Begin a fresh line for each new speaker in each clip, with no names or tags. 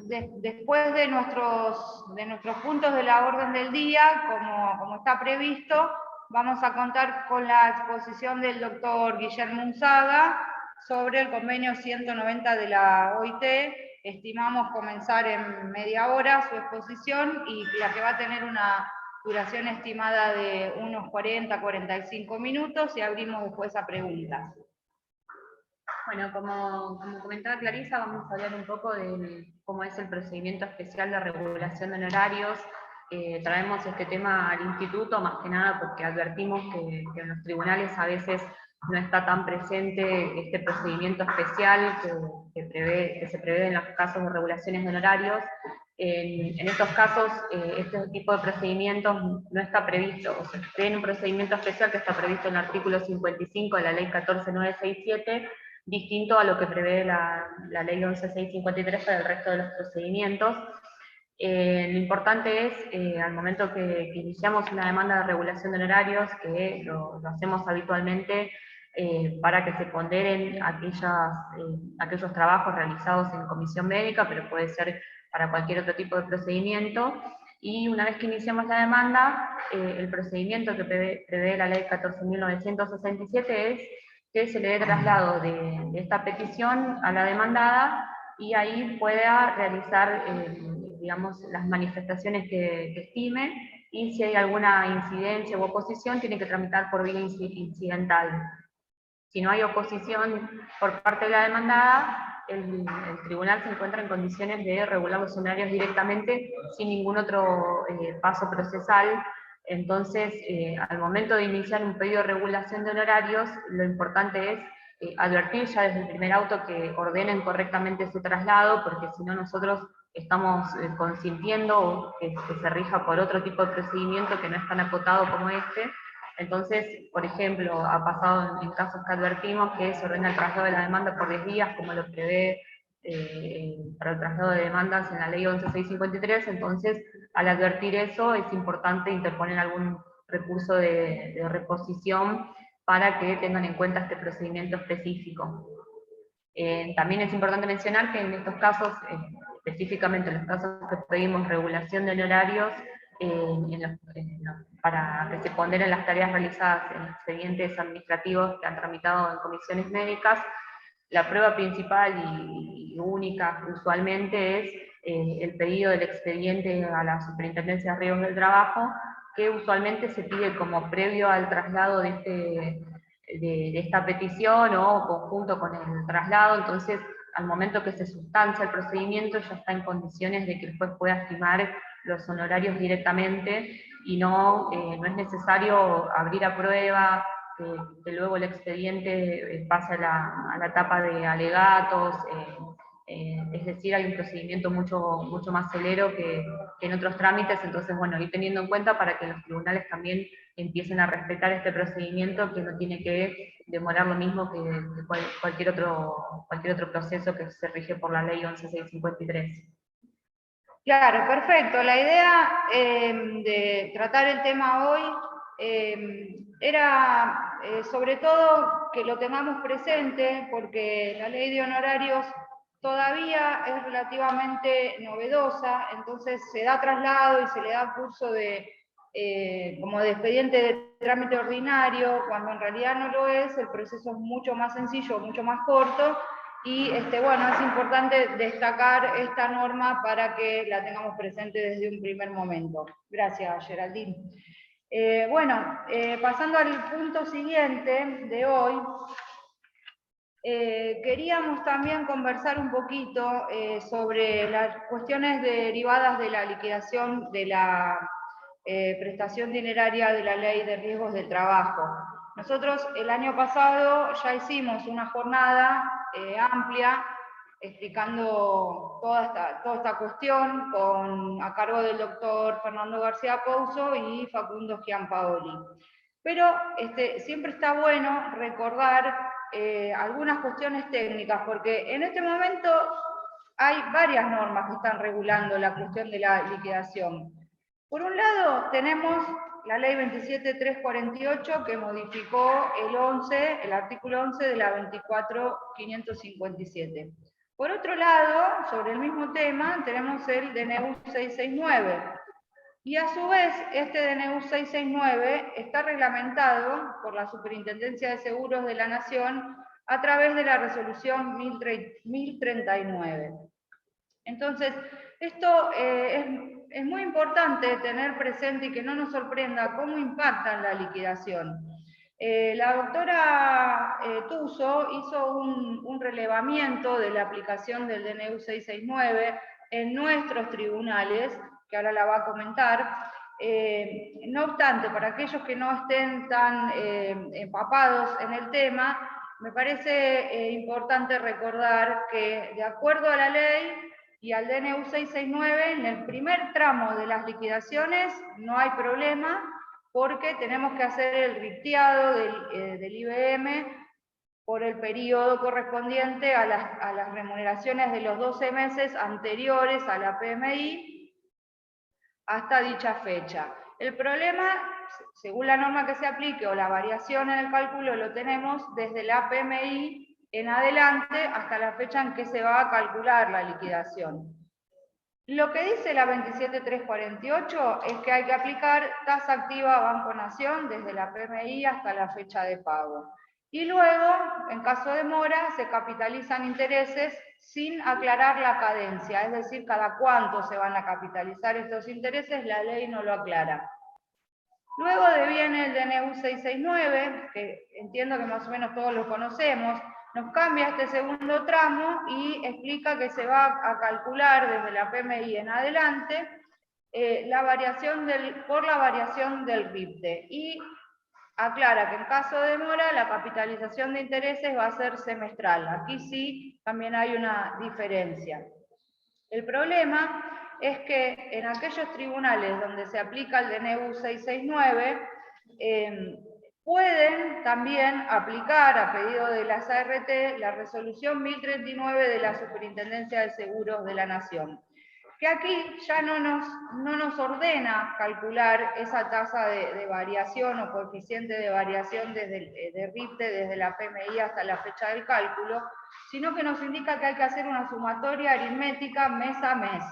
después de nuestros puntos de la orden del día, como está previsto, vamos a contar con la exposición del doctor Guillermo Unzaga sobre el convenio 190 de la OIT. Estimamos comenzar en media hora su exposición y la que va a tener una duración estimada de unos 40-45 minutos y abrimos después a preguntas.
Bueno, como comentaba Clarisa, vamos a hablar un poco de cómo es el procedimiento especial de regulación de honorarios. Traemos este tema al instituto, más que nada porque advertimos que en los tribunales a veces no está tan presente este procedimiento especial que se prevé en los casos de regulaciones de honorarios. En estos casos, este tipo de procedimientos no está previsto, o sea, tiene un procedimiento especial que está previsto en el artículo 55 de la ley 14967, distinto a lo que prevé la ley 11653 para el resto de los procedimientos. Lo importante es, al momento que iniciamos una demanda de regulación de honorarios, que lo hacemos habitualmente para que se ponderen aquellos trabajos realizados en comisión médica, pero puede ser para cualquier otro tipo de procedimiento, y una vez que iniciamos la demanda, el procedimiento que prevé la ley 14.967 es que se le dé traslado de esta petición a la demandada y ahí pueda realizar, digamos, las manifestaciones que estime, y si hay alguna incidencia u oposición, tiene que tramitar por vía incidental. Si no hay oposición por parte de la demandada, el tribunal se encuentra en condiciones de regular los honorarios directamente sin ningún otro paso procesal. Entonces, al momento de iniciar un pedido de regulación de honorarios, lo importante es advertir ya desde el primer auto que ordenen correctamente ese traslado, porque si no nosotros estamos consintiendo que se rija por otro tipo de procedimiento que no es tan acotado como este. Entonces, por ejemplo, ha pasado en casos que advertimos que se ordena el traslado de la demanda por 10 días, como lo prevé para el traslado de demandas en la ley 11653, entonces, al advertir eso, es importante interponer algún recurso de reposición para que tengan en cuenta este procedimiento específico. También es importante mencionar que en estos casos, específicamente en los casos que pedimos regulación de honorarios, para que se ponderen las tareas realizadas en expedientes administrativos que han tramitado en comisiones médicas, la prueba principal y única usualmente es el pedido del expediente a la Superintendencia de Riesgos del Trabajo, que usualmente se pide como previo al traslado de esta petición o conjunto con el traslado. Entonces, al momento que se sustancia el procedimiento, ya está en condiciones de que el juez pueda estimar los honorarios directamente y no es necesario abrir a prueba, que luego el expediente pase a la etapa de alegatos, es decir, hay un procedimiento mucho más celero que en otros trámites. Entonces, bueno, ir teniendo en cuenta para que los tribunales también empiecen a respetar este procedimiento, que no tiene que demorar lo mismo que cualquier otro proceso que se rige por la ley 11653.
Claro, perfecto. La idea de tratar el tema hoy era sobre todo que lo tengamos presente, porque la ley de honorarios todavía es relativamente novedosa, entonces se da traslado y se le da curso como de expediente de trámite ordinario, cuando en realidad no lo es. El proceso es mucho más sencillo, mucho más corto, y bueno, es importante destacar esta norma para que la tengamos presente desde un primer momento. Gracias, Geraldine. Pasando al punto siguiente de hoy, queríamos también conversar un poquito sobre las cuestiones derivadas de la liquidación de la prestación dineraria de la Ley de Riesgos del Trabajo. Nosotros el año pasado ya hicimos una jornada amplia explicando toda esta cuestión a cargo del doctor Fernando García Pouso y Facundo Gianpaoli. Pero siempre está bueno recordar algunas cuestiones técnicas, porque en este momento hay varias normas que están regulando la cuestión de la liquidación. Por un lado, tenemos la ley 27.348, que modificó el artículo 11 de la 24.557. Por otro lado, sobre el mismo tema, tenemos el DNU 669. Y a su vez, este DNU 669 está reglamentado por la Superintendencia de Seguros de la Nación a través de la resolución 1039. Entonces, esto es muy importante tener presente y que no nos sorprenda cómo impacta en la liquidación. La doctora Tuso hizo un relevamiento de la aplicación del DNU 669 en nuestros tribunales, que ahora la va a comentar. No obstante, para aquellos que no estén tan empapados en el tema, me parece importante recordar que, de acuerdo a la ley y al DNU 669, en el primer tramo de las liquidaciones no hay problema, porque tenemos que hacer el ripteado del IBM por el periodo correspondiente a las remuneraciones de los 12 meses anteriores a la PMI hasta dicha fecha. El problema, según la norma que se aplique o la variación en el cálculo, lo tenemos desde la PMI en adelante hasta la fecha en que se va a calcular la liquidación. Lo que dice la 27348 es que hay que aplicar tasa activa a Banco Nación desde la PMI hasta la fecha de pago. Y luego, en caso de mora, se capitalizan intereses sin aclarar la cadencia, es decir, cada cuánto se van a capitalizar estos intereses, la ley no lo aclara. Luego viene el DNU 669, que entiendo que más o menos todos lo conocemos, nos cambia este segundo tramo y explica que se va a calcular desde la PMI en adelante por la variación del RIPTE. Y aclara que en caso de mora la capitalización de intereses va a ser semestral. Aquí sí también hay una diferencia. El problema es que en aquellos tribunales donde se aplica el DNU 669, pueden también aplicar, a pedido de las ART, la resolución 1039 de la Superintendencia de Seguros de la Nación, que aquí ya no nos ordena calcular esa tasa de variación o coeficiente de variación de RIPTE desde la PMI hasta la fecha del cálculo, sino que nos indica que hay que hacer una sumatoria aritmética mes a mes.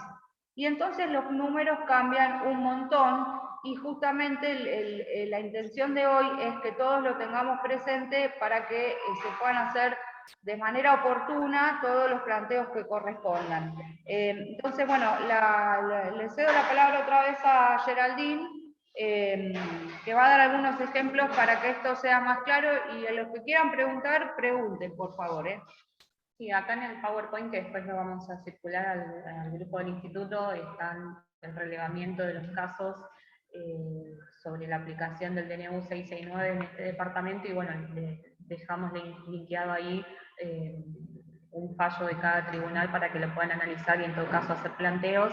Y entonces los números cambian un montón y justamente la intención de hoy es que todos lo tengamos presente para que se puedan hacer de manera oportuna todos los planteos que correspondan. Entonces, bueno, le cedo la palabra otra vez a Geraldine, que va a dar algunos ejemplos para que esto sea más claro, y a los que quieran preguntar, pregunten, por favor.
Sí, acá en el PowerPoint, que después lo vamos a circular al grupo del instituto, están el relevamiento de los casos sobre la aplicación del DNU 669 en este departamento, y bueno, dejamos linkeado ahí un fallo de cada tribunal para que lo puedan analizar y en todo caso hacer planteos.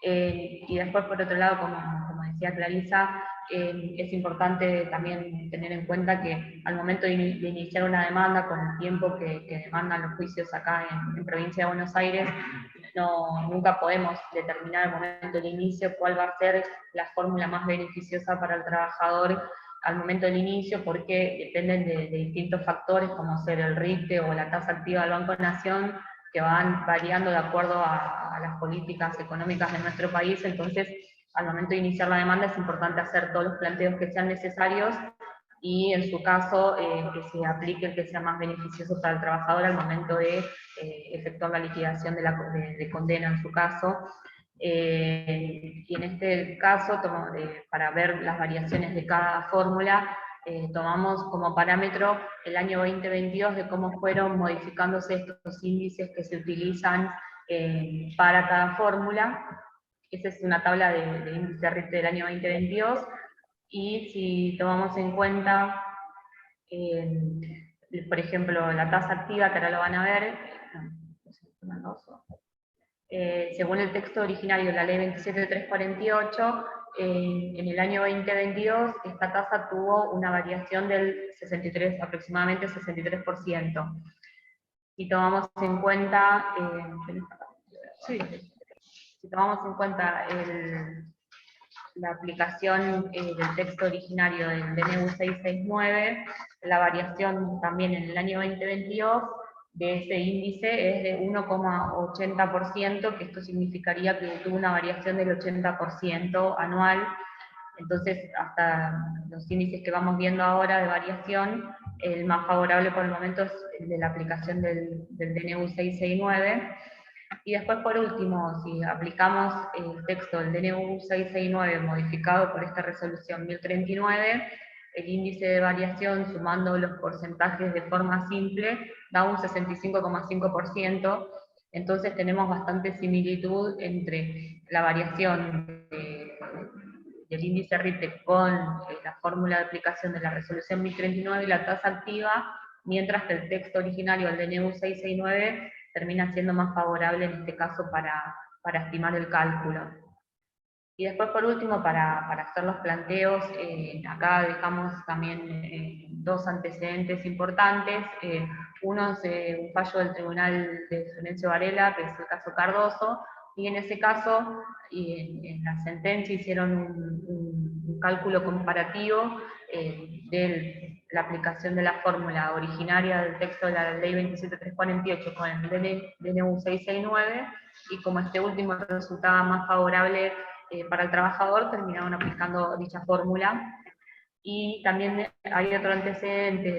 Y después, por otro lado, como decía Clarisa, es importante también tener en cuenta que al momento de iniciar una demanda, con el tiempo que demandan los juicios acá en Provincia de Buenos Aires, nunca podemos determinar al momento del inicio cuál va a ser la fórmula más beneficiosa para el trabajador al momento del inicio, porque dependen de distintos factores, como ser el RIPTE o la tasa activa del Banco Nación, que van variando de acuerdo a las políticas económicas de nuestro país. Entonces, al momento de iniciar la demanda es importante hacer todos los planteos que sean necesarios y, en su caso, que se aplique el que sea más beneficioso para el trabajador al momento de efectuar la liquidación de condena, en su caso. Y en este caso, para ver las variaciones de cada fórmula, tomamos como parámetro el año 2022 de cómo fueron modificándose estos índices que se utilizan para cada fórmula. Esa es una tabla de índice RIPTE del año 2022, y si tomamos en cuenta, por ejemplo, la tasa activa, que ahora lo van a ver, según el texto originario de la ley 27348, en el año 2022 esta tasa tuvo una variación del aproximadamente 63%. Si tomamos en cuenta, la aplicación del texto originario del DNU 669, la variación también en el año 2022 de ese índice es de 1,80%, que esto significaría que tuvo una variación del 80% anual. Entonces, hasta los índices que vamos viendo ahora de variación, el más favorable por el momento es el de la aplicación del DNU 669. Y después, por último, si aplicamos el texto del DNU 669 modificado por esta resolución 1039, el índice de variación, sumando los porcentajes de forma simple, da un 65,5%. Entonces tenemos bastante similitud entre la variación del índice RIPTE con la fórmula de aplicación de la resolución 1039 y la tasa activa, mientras que el texto originario del DNU 669 termina siendo más favorable en este caso para estimar el cálculo. Y después, por último, para hacer los planteos, acá dejamos también dos antecedentes importantes. Uno es un fallo del Tribunal de Florencio Varela, que es el caso Cardoso, y en ese caso, en la sentencia hicieron un cálculo comparativo de la aplicación de la fórmula originaria del texto de la ley 27348 con el DNU 669, y como este último resultaba más favorable para el trabajador, terminaron aplicando dicha fórmula. Y también hay otro antecedente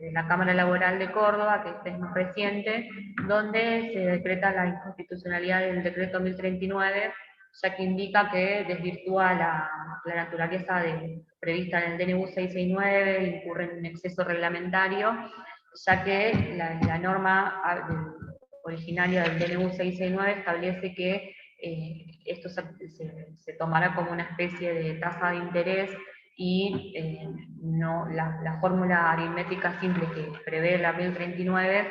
de la Cámara Laboral de Córdoba, que este es más reciente, donde se decreta la inconstitucionalidad del decreto 1039, ya que indica que desvirtúa la naturaleza prevista en el DNU 669, incurre en un exceso reglamentario, ya que la norma originaria del DNU 669 establece que esto se tomará como una especie de tasa de interés, y no, la fórmula aritmética simple que prevé la 1039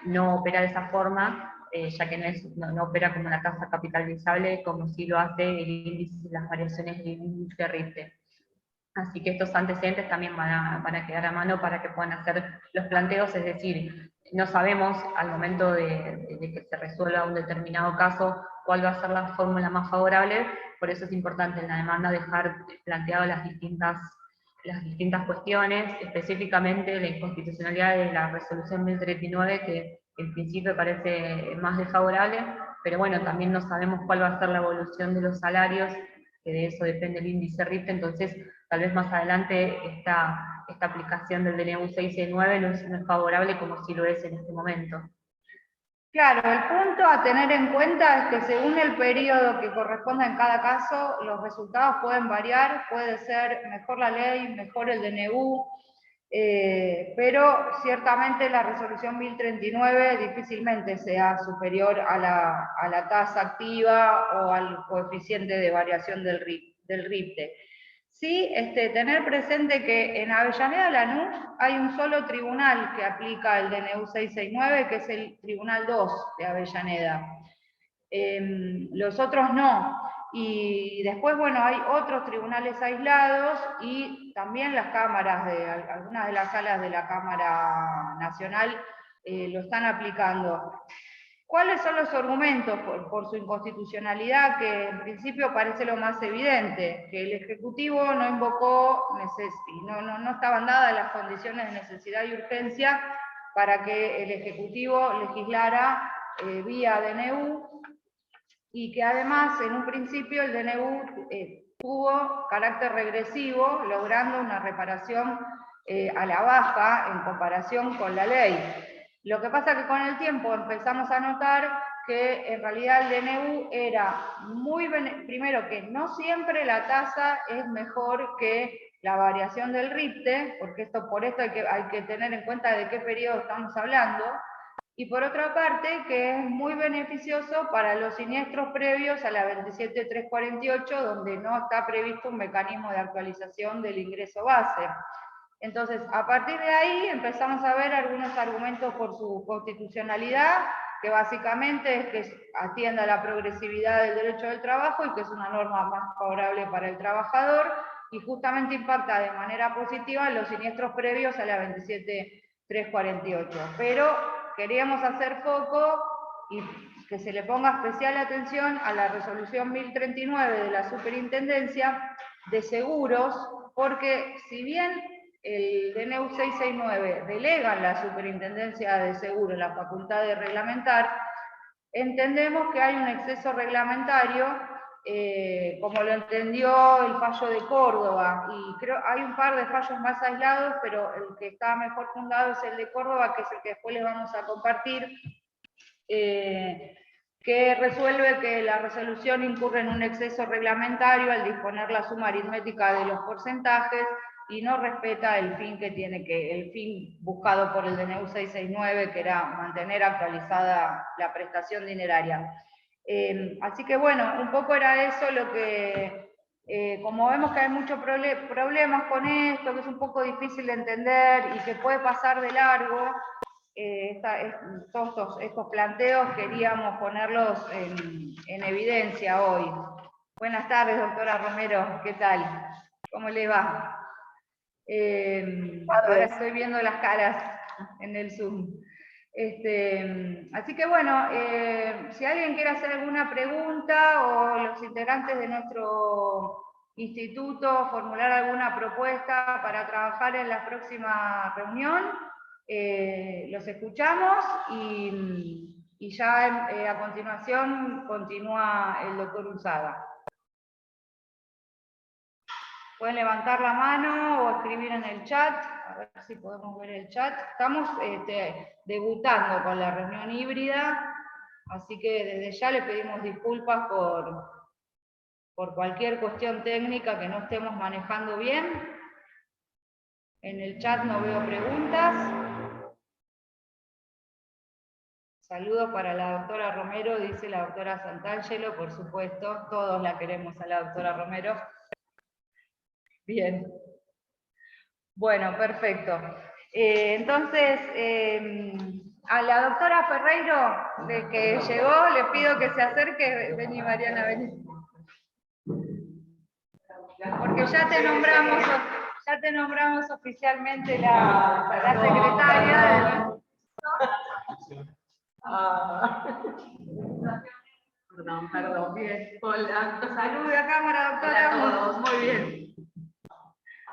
no opera de esa forma, ya que no opera como una tasa capitalizable como sí lo hace el índice, las variaciones del índice RIPTE. Así que estos antecedentes también van a quedar a mano para que puedan hacer los planteos, es decir, no sabemos al momento de que se resuelva un determinado caso cuál va a ser la fórmula más favorable, por eso es importante en la demanda dejar planteadas las distintas cuestiones, específicamente la inconstitucionalidad de la resolución 1039, que en principio parece más desfavorable, pero bueno, también no sabemos cuál va a ser la evolución de los salarios, que de eso depende el índice RIPTE, entonces tal vez más adelante esta aplicación del DNU 669 no es favorable como sí lo es en este momento.
Claro, el punto a tener en cuenta es que según el periodo que corresponda en cada caso, los resultados pueden variar, puede ser mejor la ley, mejor el DNU, pero ciertamente la resolución 1039 difícilmente sea superior a la tasa activa o al coeficiente de variación del RIPTE. Sí, tener presente que en Avellaneda Lanús hay un solo tribunal que aplica el DNU 669, que es el Tribunal 2 de Avellaneda. Los otros no. Y después, bueno, hay otros tribunales aislados y también las cámaras, algunas de las salas de la Cámara Nacional lo están aplicando. ¿Cuáles son los argumentos por su inconstitucionalidad? Que en principio parece lo más evidente, que el Ejecutivo no invocó, no estaban dadas las condiciones de necesidad y urgencia para que el Ejecutivo legislara vía DNU, y que además en un principio el DNU tuvo carácter regresivo, logrando una reparación a la baja en comparación con la ley. Lo que pasa es que con el tiempo empezamos a notar que en realidad el DNU era primero que no siempre la tasa es mejor que la variación del RIPTE, porque por esto hay que tener en cuenta de qué periodo estamos hablando, y por otra parte que es muy beneficioso para los siniestros previos a la 27348, donde no está previsto un mecanismo de actualización del ingreso base. Entonces, a partir de ahí empezamos a ver algunos argumentos por su constitucionalidad, que básicamente es que atienda a la progresividad del derecho del trabajo y que es una norma más favorable para el trabajador, y justamente impacta de manera positiva en los siniestros previos a la 27348. Pero queríamos hacer foco y que se le ponga especial atención a la resolución 1039 de la Superintendencia de Seguros, porque si bien el DNU 669 delega en la Superintendencia de Seguros la facultad de reglamentar, entendemos que hay un exceso reglamentario, como lo entendió el fallo de Córdoba, y creo hay un par de fallos más aislados, pero el que está mejor fundado es el de Córdoba, que es el que después les vamos a compartir, que resuelve que la resolución incurre en un exceso reglamentario al disponer la suma aritmética de los porcentajes y no respeta el fin que tiene el fin buscado por el DNU 669, que era mantener actualizada la prestación dineraria. Así que bueno, un poco era eso lo que, como vemos que hay muchos problemas con esto, que es un poco difícil de entender y que puede pasar de largo, todos estos planteos queríamos ponerlos en evidencia hoy. Buenas tardes, doctora Romero, ¿qué tal? ¿Cómo le va? Ahora estoy viendo las caras en el Zoom. Así que bueno, si alguien quiere hacer alguna pregunta o los integrantes de nuestro instituto formular alguna propuesta para trabajar en la próxima reunión, los escuchamos y ya a continuación continúa el doctor Unzaga. Pueden levantar la mano o escribir en el chat, a ver si podemos ver el chat. Estamos debutando con la reunión híbrida, así que desde ya le pedimos disculpas por cualquier cuestión técnica que no estemos manejando bien. En el chat no veo preguntas. Saludos para la doctora Romero, dice la doctora Santangelo, por supuesto, todos la queremos a la doctora Romero. Bien. Bueno, perfecto. Entonces, a la doctora Ferreiro, de que llegó, le pido que se acerque. Vení, Mariana, vení. Porque ya te nombramos oficialmente la secretaria. Perdón, bien. Hola. Salude a cámara, doctora.
Hola a todos.
Muy bien.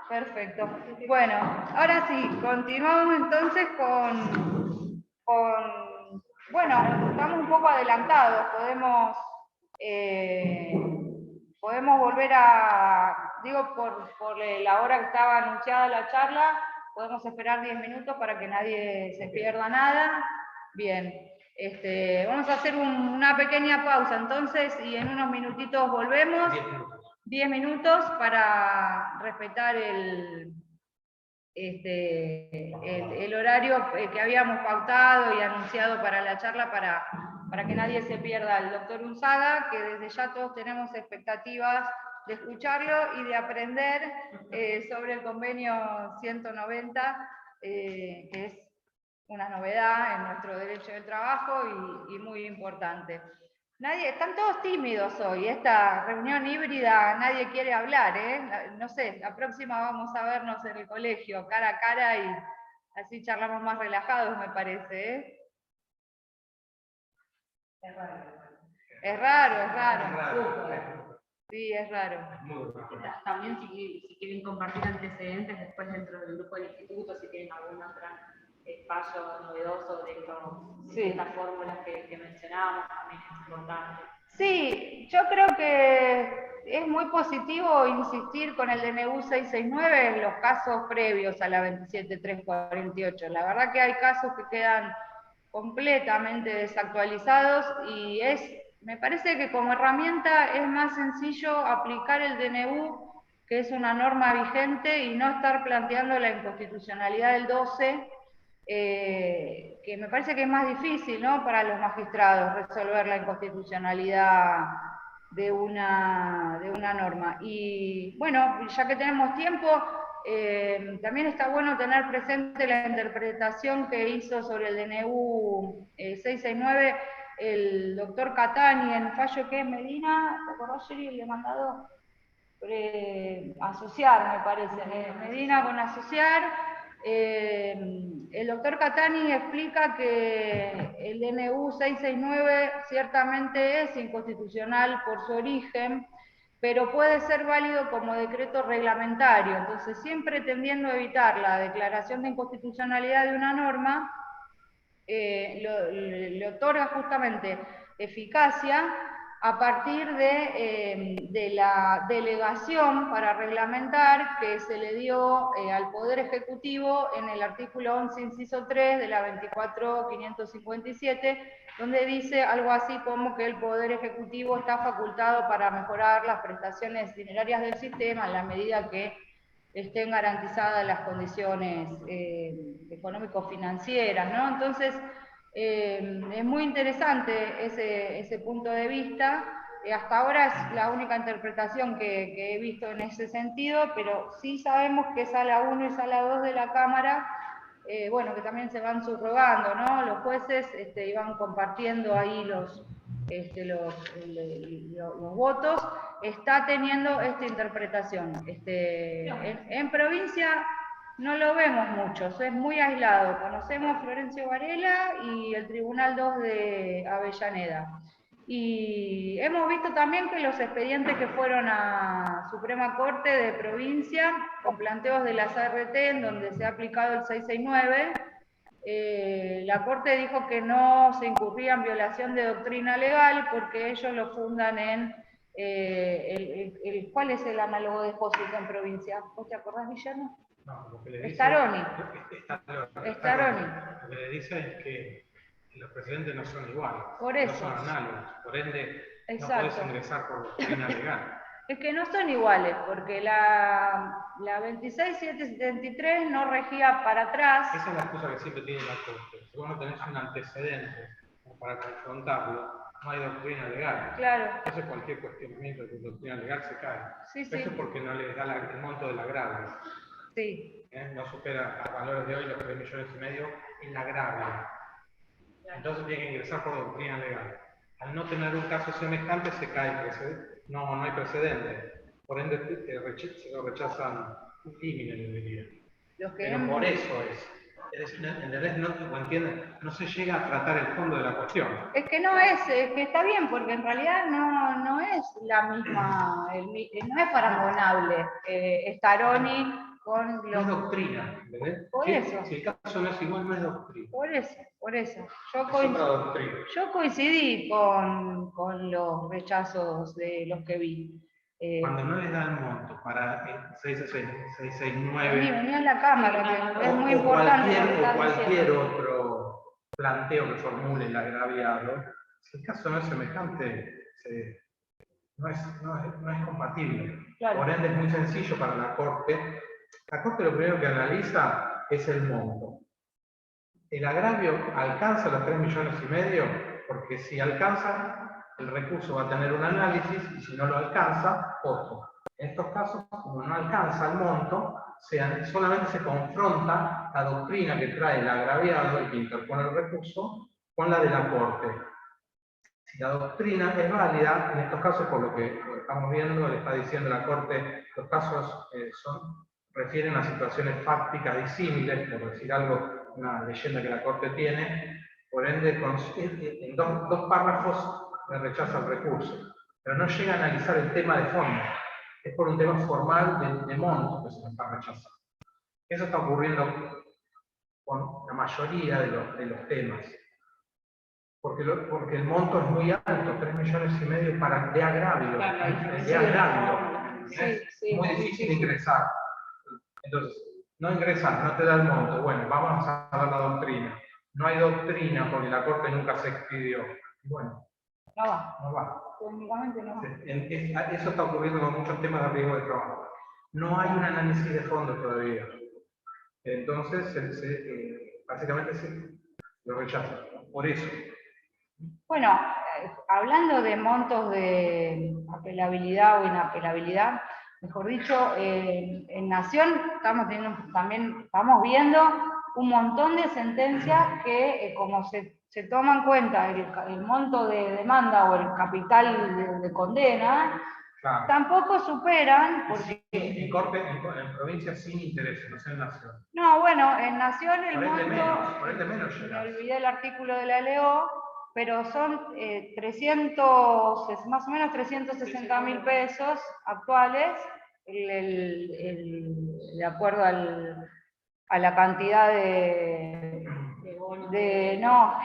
Perfecto. Bueno, ahora sí, continuamos entonces bueno, estamos un poco adelantados, podemos volver digo, por la hora que estaba anunciada la charla, podemos esperar 10 minutos para que nadie se pierda nada. Bien, vamos a hacer una pequeña pausa entonces y en unos minutitos volvemos. 10 minutos para respetar el horario que habíamos pautado y anunciado para la charla para que nadie se pierda al doctor Unzaga, que desde ya todos tenemos expectativas de escucharlo y de aprender sobre el convenio 190, que es una novedad en nuestro derecho del trabajo y muy importante. Están todos tímidos hoy, esta reunión híbrida, nadie quiere hablar, no sé, la próxima vamos a vernos en el colegio, cara a cara, y así charlamos más relajados, me parece, Es raro. Es raro. Sí, es raro.
También si quieren compartir antecedentes después dentro del grupo del instituto, si tienen algún otro fallo novedoso de estas fórmulas que mencionábamos, también es importante.
Sí, yo creo que es muy positivo insistir con el DNU 669 en los casos previos a la 27348. La verdad que hay casos que quedan completamente desactualizados y me parece que como herramienta es más sencillo aplicar el DNU, que es una norma vigente, y no estar planteando la inconstitucionalidad del 12, que me parece que es más difícil, ¿no?, para los magistrados resolver la inconstitucionalidad de una norma. Y bueno, ya que tenemos tiempo, también está bueno tener presente la interpretación que hizo sobre el DNU 669 el doctor Catani en fallo que es Medina, ¿te acordás, Sherry? Le he mandado asociar, me parece, Medina con asociar. El doctor Catani explica que el DNU 669 ciertamente es inconstitucional por su origen, pero puede ser válido como decreto reglamentario. Entonces, siempre tendiendo a evitar la declaración de inconstitucionalidad de una norma, le otorga justamente eficacia a partir de la delegación para reglamentar que se le dio al Poder Ejecutivo en el artículo 11, inciso 3 de la 24.557, donde dice algo así como que el Poder Ejecutivo está facultado para mejorar las prestaciones dinerarias del sistema en la medida que estén garantizadas las condiciones económico-financieras, ¿no? Entonces, es muy interesante ese punto de vista. Hasta ahora es la única interpretación que he visto en ese sentido, pero sí sabemos que Sala 1 y Sala 2 de la Cámara, bueno, que también se van subrogando, ¿no? Los jueces iban compartiendo ahí los votos, está teniendo esta interpretación. En provincia no lo vemos mucho, es muy aislado. Conocemos Florencio Varela y el Tribunal 2 de Avellaneda. Y hemos visto también que los expedientes que fueron a Suprema Corte de provincia, con planteos de las ART, en donde se ha aplicado el 669, la Corte dijo que no se incurría en violación de doctrina legal porque ellos lo fundan en ¿cuál es el análogo de Jósico en provincia? ¿Vos te acordás, Guillermo?
No, lo que le dice,
Staroni.
Staroni. Lo que le dice es que los precedentes no son iguales,
por eso.
no son análogos, por ende
exacto.
No puedes ingresar por doctrina legal.
Es que no son iguales, porque la 26.773 no regía para atrás.
Esa es la excusa que siempre tiene la Corte. Si vos no tenés un antecedente para confrontarlo, no hay doctrina legal.
Claro.
Entonces cualquier cuestionamiento de doctrina legal se cae.
Sí,
Eso es porque no les da el monto del agravio.
Sí.
No supera a valores de hoy los 3,5 millones el agravio. Entonces tiene que ingresar por doctrina legal. Al no tener un caso semejante se cae el precedente. No hay precedente. Por ende se lo rechazan un límite, le diría. Pero por eso no se llega a tratar el fondo de la cuestión.
Es que no es que está bien, porque en realidad no es la misma, no es parangonable Staroni con los...
No es doctrina, ¿verdad?
Por eso.
Si el caso no es igual, no es doctrina.
Por eso. Yo coincidí con los rechazos de los que vi.
Cuando no les da el monto para el 669...
Vení a la Cámara, que es muy importante.
Cualquier otro planteo que formule el agraviado, si el caso no es semejante, no es compatible. Claro. Por ende es muy sencillo para la Corte. La Corte lo primero que analiza es el monto. El agravio alcanza los 3,5 millones, porque si alcanza, el recurso va a tener un análisis, y si no lo alcanza, otro. En estos casos, como no alcanza el monto, solamente se confronta la doctrina que trae el agraviado y que interpone el recurso con la de la Corte. Si la doctrina es válida, en estos casos, por lo que estamos viendo, le está diciendo la Corte, los casos refieren a situaciones fácticas disímiles, por decir algo, una leyenda que la Corte tiene, por ende, en dos párrafos me rechaza el recurso, pero no llega a analizar el tema de fondo. Es por un tema formal de monto que se me está rechazando. Eso está ocurriendo con la mayoría de los temas. Porque el monto es muy alto, 3,5 millones de agravio. De agravio. Es muy difícil ingresar. Entonces, no ingresar, no te da el monto. Bueno, vamos a ver la doctrina. No hay doctrina porque la Corte nunca se expidió. Bueno, no va.
Técnicamente no va.
Eso está ocurriendo con muchos temas de riesgo de trabajo. No hay un análisis de fondo todavía. Entonces, básicamente se lo rechaza. Por eso.
Bueno, hablando de montos de apelabilidad o inapelabilidad, mejor dicho, en Nación estamos viendo un montón de sentencias que, como se toma en cuenta el monto de demanda o el capital de condena, claro, tampoco superan... Porque...
En provincia sin interés, no sé en Nación.
No, bueno, en Nación el monto...
Por ende menos
me olvidé el artículo de la LEO, pero son 300, más o menos 360.000 pesos actuales, de acuerdo a la cantidad no,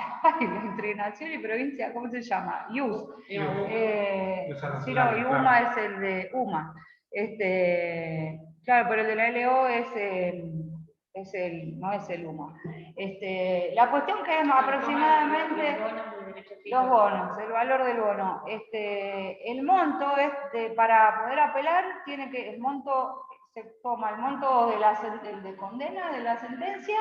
entre nación y provincia, ¿cómo se llama? IUS. Sí, no, y UMA es el de UMA. Claro, pero el de la LO no es el UMA. La cuestión que es aproximadamente los bonos, el valor del bono. El monto para poder apelar, el monto se toma el monto de condena de la sentencia,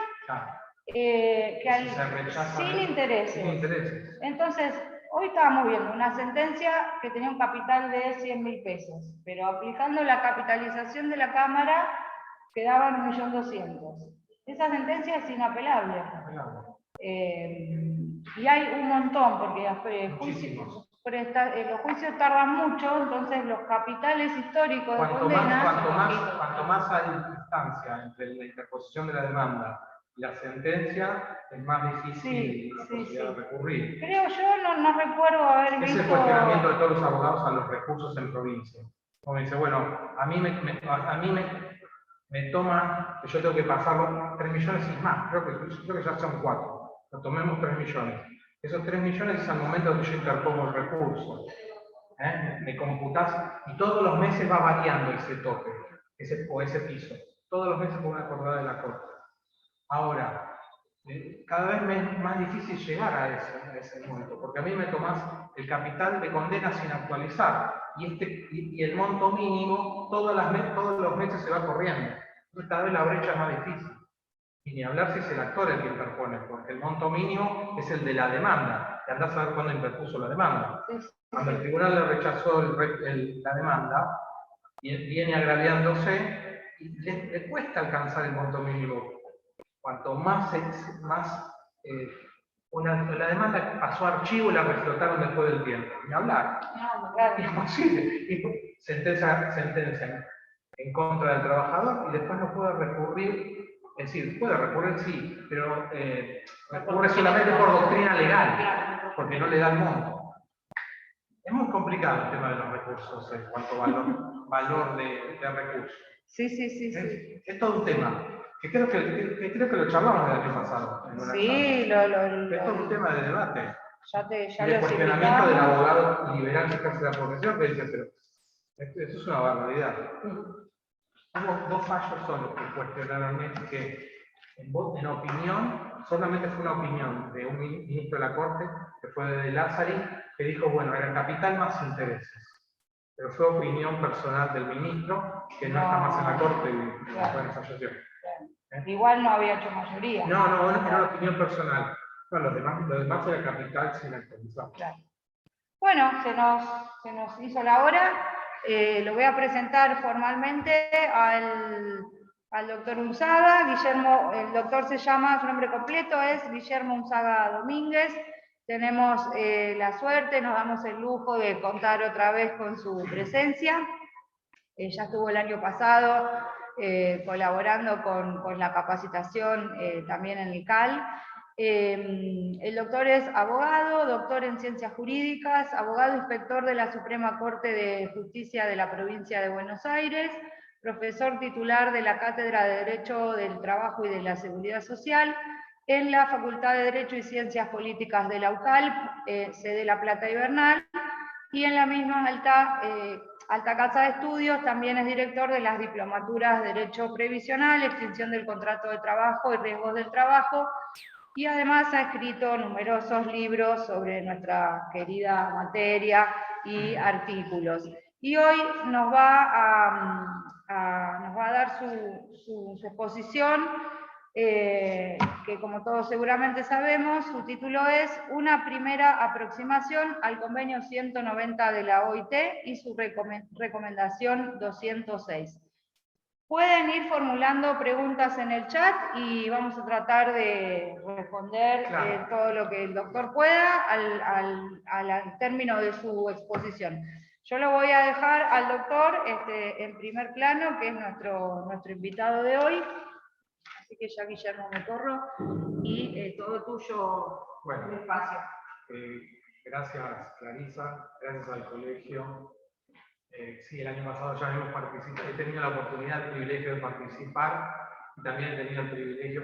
sin intereses. Entonces, hoy estábamos viendo una sentencia que tenía un capital de 100.000 pesos, pero aplicando la capitalización de la Cámara quedaban 1.200.000. Esa sentencia es inapelable. Y hay un montón, porque los juicios tardan mucho, entonces los capitales históricos de condena...
Cuanto más hay distancia entre la interposición de la demanda y la sentencia, es más difícil la posibilidad de recurrir.
Creo yo, no recuerdo haber visto...
Es el cuestionamiento de todos los abogados a los recursos en provincia. Como dice, bueno, a mí me toma, que yo tengo que pasarlo 3 millones y más, creo que ya son 4. Lo tomemos 3 millones. Esos 3 millones es al momento que yo interpongo el recurso. Me computás y todos los meses va variando ese tope, ese piso. Todos los meses por una acordada de la Corte. Ahora, cada vez me es más difícil llegar a ese monto, porque a mí me tomás el capital de condena sin actualizar, y el monto mínimo todos los meses se va corriendo. Entonces cada vez la brecha es más difícil. Y ni hablar si es el actor el que interpone, porque el monto mínimo es el de la demanda, y andás a ver cuándo interpuso la demanda. Cuando el tribunal le rechazó la demanda, y viene agraviándose, y le cuesta alcanzar el monto mínimo. Cuanto más la demanda pasó a archivo y la reflotaron después del tiempo. Ni hablar. Es imposible. Sentencia en contra del trabajador y después no puede recurrir. Es decir, puede recurrir sí, pero recurre solamente por doctrina legal, porque no le da el monto. Es muy complicado el tema de los recursos en cuanto a valor de recursos.
Sí.
Es todo un tema. Que creo que lo charlamos el año pasado.
Sí,
es todo un tema de debate.
Ya
el cuestionamiento del abogado liberal que ejerce la profesión, que dice, pero esto es una barbaridad. Hubo 2 fallos solos que cuestionaron esto, que en opinión, solamente fue una opinión de un ministro de la Corte, que fue de Lázari, que dijo, bueno, era capital más intereses. Pero fue opinión personal del ministro, que no está más en la Corte y falleció.
Igual no había hecho mayoría.
No, era una opinión personal. No, lo demás era capital sin actualizar.
Claro. Bueno, se nos hizo la hora. Lo voy a presentar formalmente al doctor Unzaga. El doctor su nombre completo es Guillermo Unzaga Domínguez. Tenemos la suerte, nos damos el lujo de contar otra vez con su presencia. Ya estuvo el año pasado colaborando con la capacitación también en el CAL. El doctor es abogado, doctor en ciencias jurídicas, abogado inspector de la Suprema Corte de Justicia de la Provincia de Buenos Aires, profesor titular de la Cátedra de Derecho del Trabajo y de la Seguridad Social en la Facultad de Derecho y Ciencias Políticas de la UCAL, sede La Plata y Bernal, y en la misma Alta Casa de Estudios también es director de las diplomaturas de Derecho Previsional, Extinción del Contrato de Trabajo y Riesgos del Trabajo, y además ha escrito numerosos libros sobre nuestra querida materia y artículos. Y hoy nos va a dar su exposición, que como todos seguramente sabemos, su título es Una primera aproximación al convenio 190 de la OIT y su recomendación 206. Pueden ir formulando preguntas en el chat y vamos a tratar de responder todo lo que el doctor pueda al término de su exposición. Yo lo voy a dejar al doctor en primer plano, que es nuestro invitado de hoy. Así que ya, Guillermo, me corro y todo tuyo, el espacio.
Gracias, Clarisa, gracias al colegio. Sí, el año pasado ya hemos participado, he tenido la oportunidad, el privilegio de participar, y también he tenido el privilegio,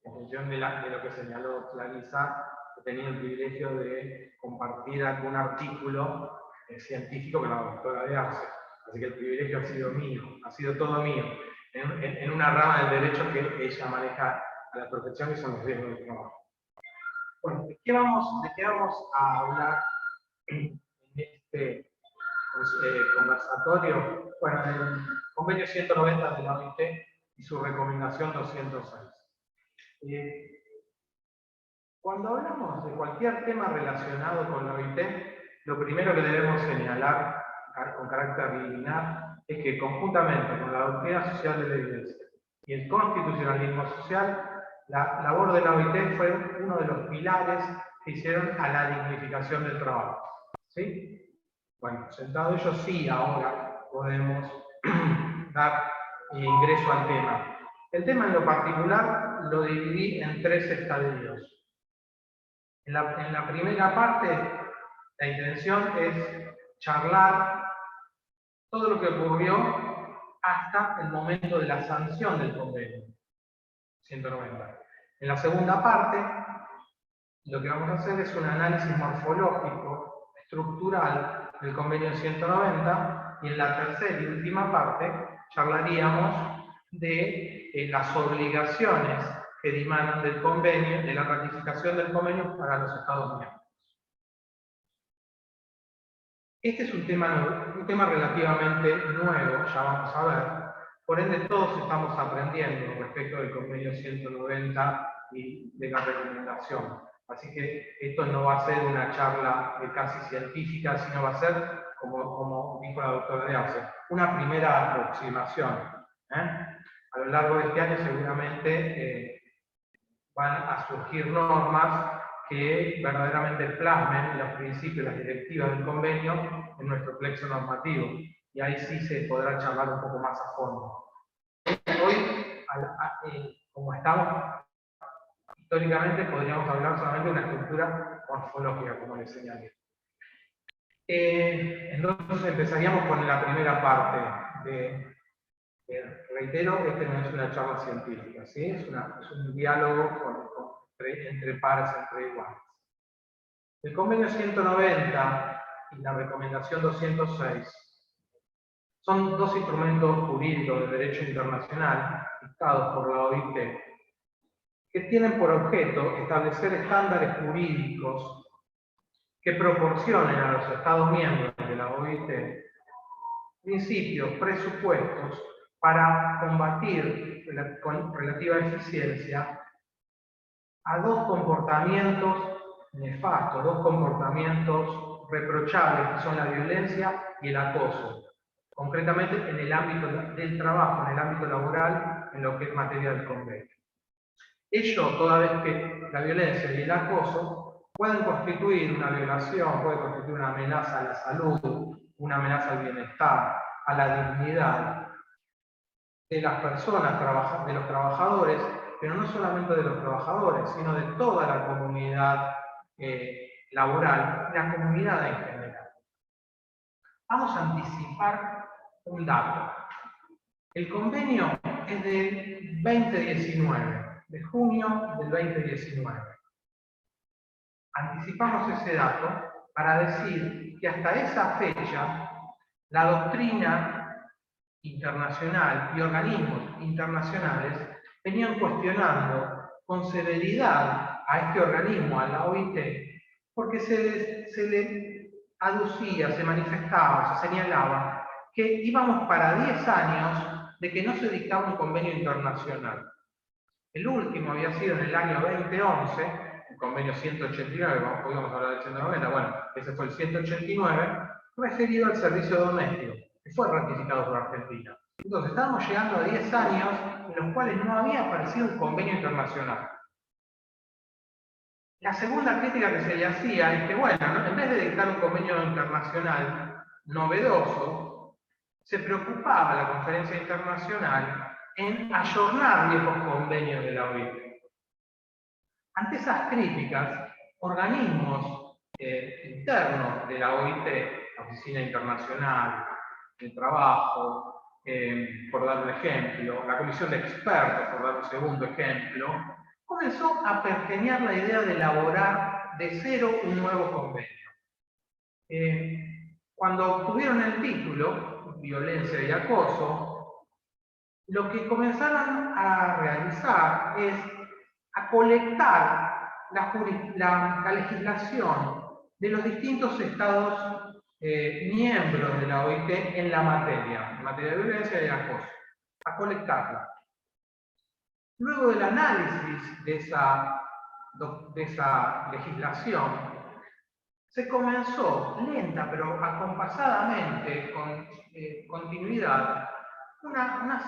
en función de lo que señaló Clarisa, he tenido el privilegio de compartir algún artículo científico con la doctora de Arce. Así que el privilegio ha sido mío, ha sido todo mío, en una rama del derecho que ella maneja a la protección, que son los riesgos del trabajo. Bueno, ¿de qué vamos a hablar en este conversatorio? Bueno, el convenio 190 de la OIT y su recomendación 206. Cuando hablamos de cualquier tema relacionado con la OIT, lo primero que debemos señalar con carácter liminar es que conjuntamente con la doctrina social de la Iglesia y el constitucionalismo social, la labor de la OIT fue uno de los pilares que hicieron a la dignificación del trabajo. ¿Sí? Bueno, sentado ello, sí, ahora podemos dar ingreso al tema. El tema en lo particular lo dividí en 3 estadios. En la primera parte, la intención es charlar todo lo que ocurrió hasta el momento de la sanción del convenio 190. En la segunda parte, lo que vamos a hacer es un análisis morfológico, estructural del convenio 190, y en la tercera y última parte charlaríamos de las obligaciones que dimanan del convenio, de la ratificación del convenio para los Estados miembros. Este es un tema relativamente nuevo, ya vamos a ver. Por ende, todos estamos aprendiendo respecto del convenio 190 y de la recomendación. Así que esto no va a ser una charla casi científica, sino va a ser, como dijo la doctora de Arce, una primera aproximación. A lo largo de este año seguramente van a surgir normas que verdaderamente plasmen los principios, las directivas del convenio en nuestro plexo normativo. Y ahí sí se podrá charlar un poco más a fondo. Hoy, como estamos, históricamente podríamos hablar solamente de una estructura morfológica, como les señalé. Entonces empezaríamos con la primera parte. Reitero, este no es una charla científica, ¿sí? Es un diálogo entre pares, entre iguales. El convenio 190 y la recomendación 206 son 2 instrumentos jurídicos de derecho internacional dictados por la OIT que tienen por objeto establecer estándares jurídicos que proporcionen a los Estados miembros de la OIT principios, presupuestos para combatir con relativa eficiencia a 2 comportamientos nefastos, 2 comportamientos reprochables, que son la violencia y el acoso, concretamente en el ámbito del trabajo, en el ámbito laboral, en lo que es materia del convenio. Ello, toda vez que la violencia y el acoso pueden constituir una violación, pueden constituir una amenaza a la salud, una amenaza al bienestar, a la dignidad de las personas, de los trabajadores, pero no solamente de los trabajadores, sino de toda la comunidad laboral, la comunidad en general. Vamos a anticipar un dato. El convenio es del 2019, de junio del 2019. Anticipamos ese dato para decir que hasta esa fecha la doctrina internacional y organismos internacionales venían cuestionando con severidad a este organismo, a la OIT, porque se le aducía, se manifestaba, se señalaba que íbamos para 10 años de que no se dictaba un convenio internacional. El último había sido en el año 2011, el convenio 189, hoy vamos a hablar del 190, bueno, ese fue el 189, referido al servicio doméstico, que fue ratificado por Argentina. Entonces, estábamos llegando a 10 años en los cuales no había aparecido un convenio internacional. La segunda crítica que se le hacía es que, bueno, ¿no?, en vez de dictar un convenio internacional novedoso, se preocupaba la conferencia internacional en ayornar viejos convenios de la OIT. Ante esas críticas, organismos interno de la OIT, la Oficina Internacional del Trabajo, por dar un ejemplo, la Comisión de Expertos, por dar un segundo ejemplo, comenzó a pergeñar la idea de elaborar de cero un nuevo convenio. Cuando obtuvieron el título, Violencia y Acoso, lo que comenzaron a realizar es a colectar la legislación de los distintos estados miembros de la OIT en materia de violencia y acoso, a colectarla. Luego del análisis de esa legislación, se comenzó lenta pero acompasadamente, con continuidad, unas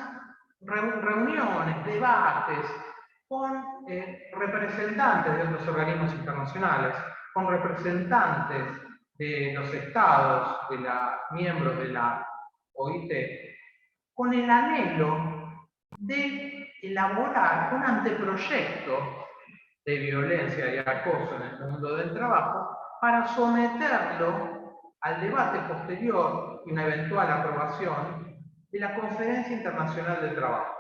reuniones, debates con representantes de otros organismos internacionales, con representantes de los estados, miembros de la OIT, con el anhelo de elaborar un anteproyecto de violencia y acoso en el mundo del trabajo para someterlo al debate posterior y una eventual aprobación de la Conferencia Internacional del Trabajo.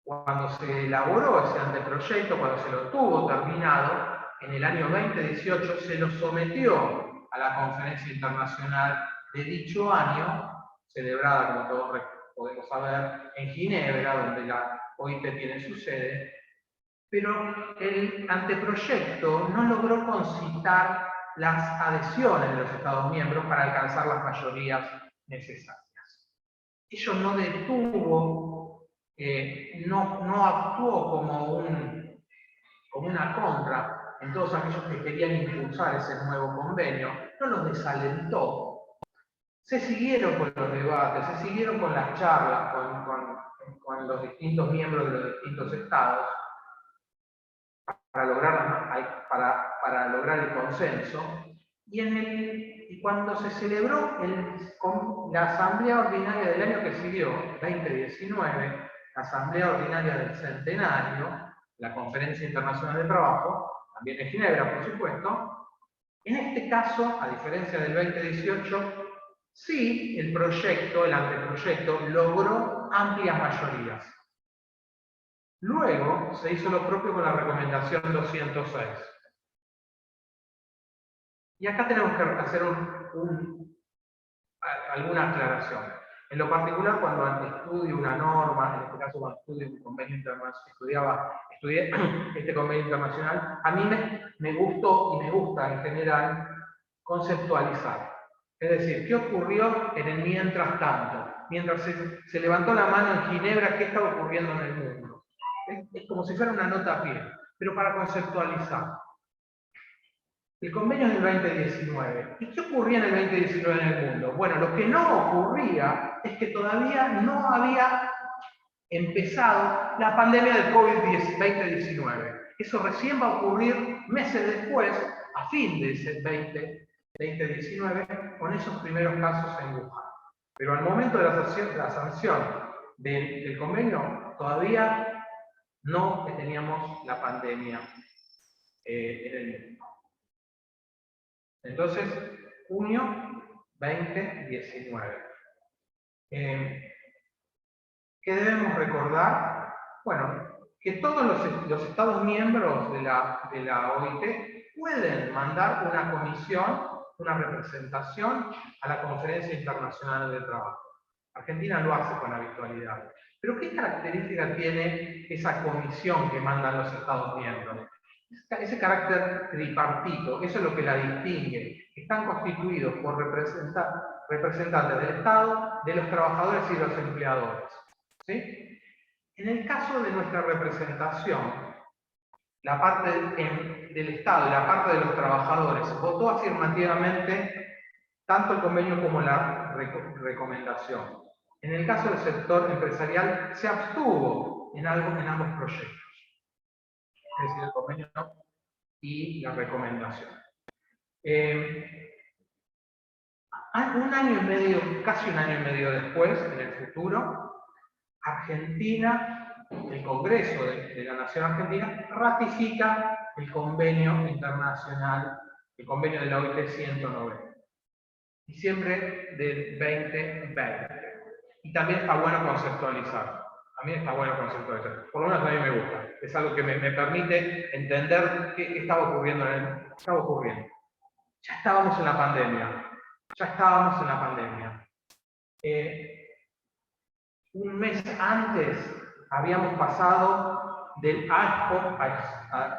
Cuando se elaboró ese anteproyecto, cuando se lo tuvo terminado, en el año 2018 se lo sometió a la Conferencia Internacional de dicho año, celebrada, como todos podemos saber, en Ginebra, donde la OIT tiene su sede, pero el anteproyecto no logró concitar las adhesiones de los Estados miembros para alcanzar las mayorías necesarias. Ello no detuvo, no actuó como una contra en todos aquellos que querían impulsar ese nuevo convenio, no los desalentó. Se siguieron con los debates, se siguieron con las charlas con los distintos miembros de los distintos estados, para lograr el consenso, y cuando se celebró la Asamblea Ordinaria del año que siguió, 2019, la Asamblea Ordinaria del Centenario, la Conferencia Internacional de Trabajo, también en Ginebra, por supuesto, en este caso, a diferencia del 2018, sí el anteproyecto, logró amplias mayorías. Luego se hizo lo propio con la recomendación 206. Y acá tenemos que hacer alguna aclaración. En lo particular, cuando estudio una norma, en este caso cuando estudio un convenio internacional, estudié este convenio internacional, a mí me gustó y me gusta en general conceptualizar. Es decir, ¿qué ocurrió en el mientras tanto? Mientras se levantó la mano en Ginebra, ¿qué estaba ocurriendo en el mundo? Es como si fuera una nota a pie, pero para conceptualizar. El convenio es del 2019. ¿Y qué ocurría en el 2019 en el mundo? Bueno, lo que no ocurría es que todavía no había empezado la pandemia del COVID-19. Eso recién va a ocurrir meses después, a fin de ese 2019, con esos primeros casos en Wuhan. Pero al momento de la sanción del convenio, todavía no teníamos la pandemia en el mundo. Entonces, junio 2019. ¿Qué debemos recordar? Bueno, que todos los Estados miembros de la OIT pueden mandar una comisión, una representación a la Conferencia Internacional del Trabajo. Argentina lo hace con habitualidad. Pero ¿qué característica tiene esa comisión que mandan los Estados miembros? Ese carácter tripartito, eso es lo que la distingue. Están constituidos por representantes del Estado, de los trabajadores y de los empleadores. ¿Sí? En el caso de nuestra representación, la parte del Estado y la parte de los trabajadores votó afirmativamente tanto el convenio como la recomendación. En el caso del sector empresarial, se abstuvo en ambos proyectos. Es decir, el convenio y la recomendación. Casi un año y medio después, en el futuro, Argentina el Congreso de la Nación Argentina ratifica el convenio internacional, el convenio de la OIT 190. Diciembre del 2020. Y también está bueno conceptualizar. A mí está bueno conceptualizar. Por lo menos a mí me gusta. Es algo que me permite entender qué estaba ocurriendo. Estaba ocurriendo. Ya estábamos en la pandemia. Ya estábamos en la pandemia. Un mes antes habíamos pasado del ASPO,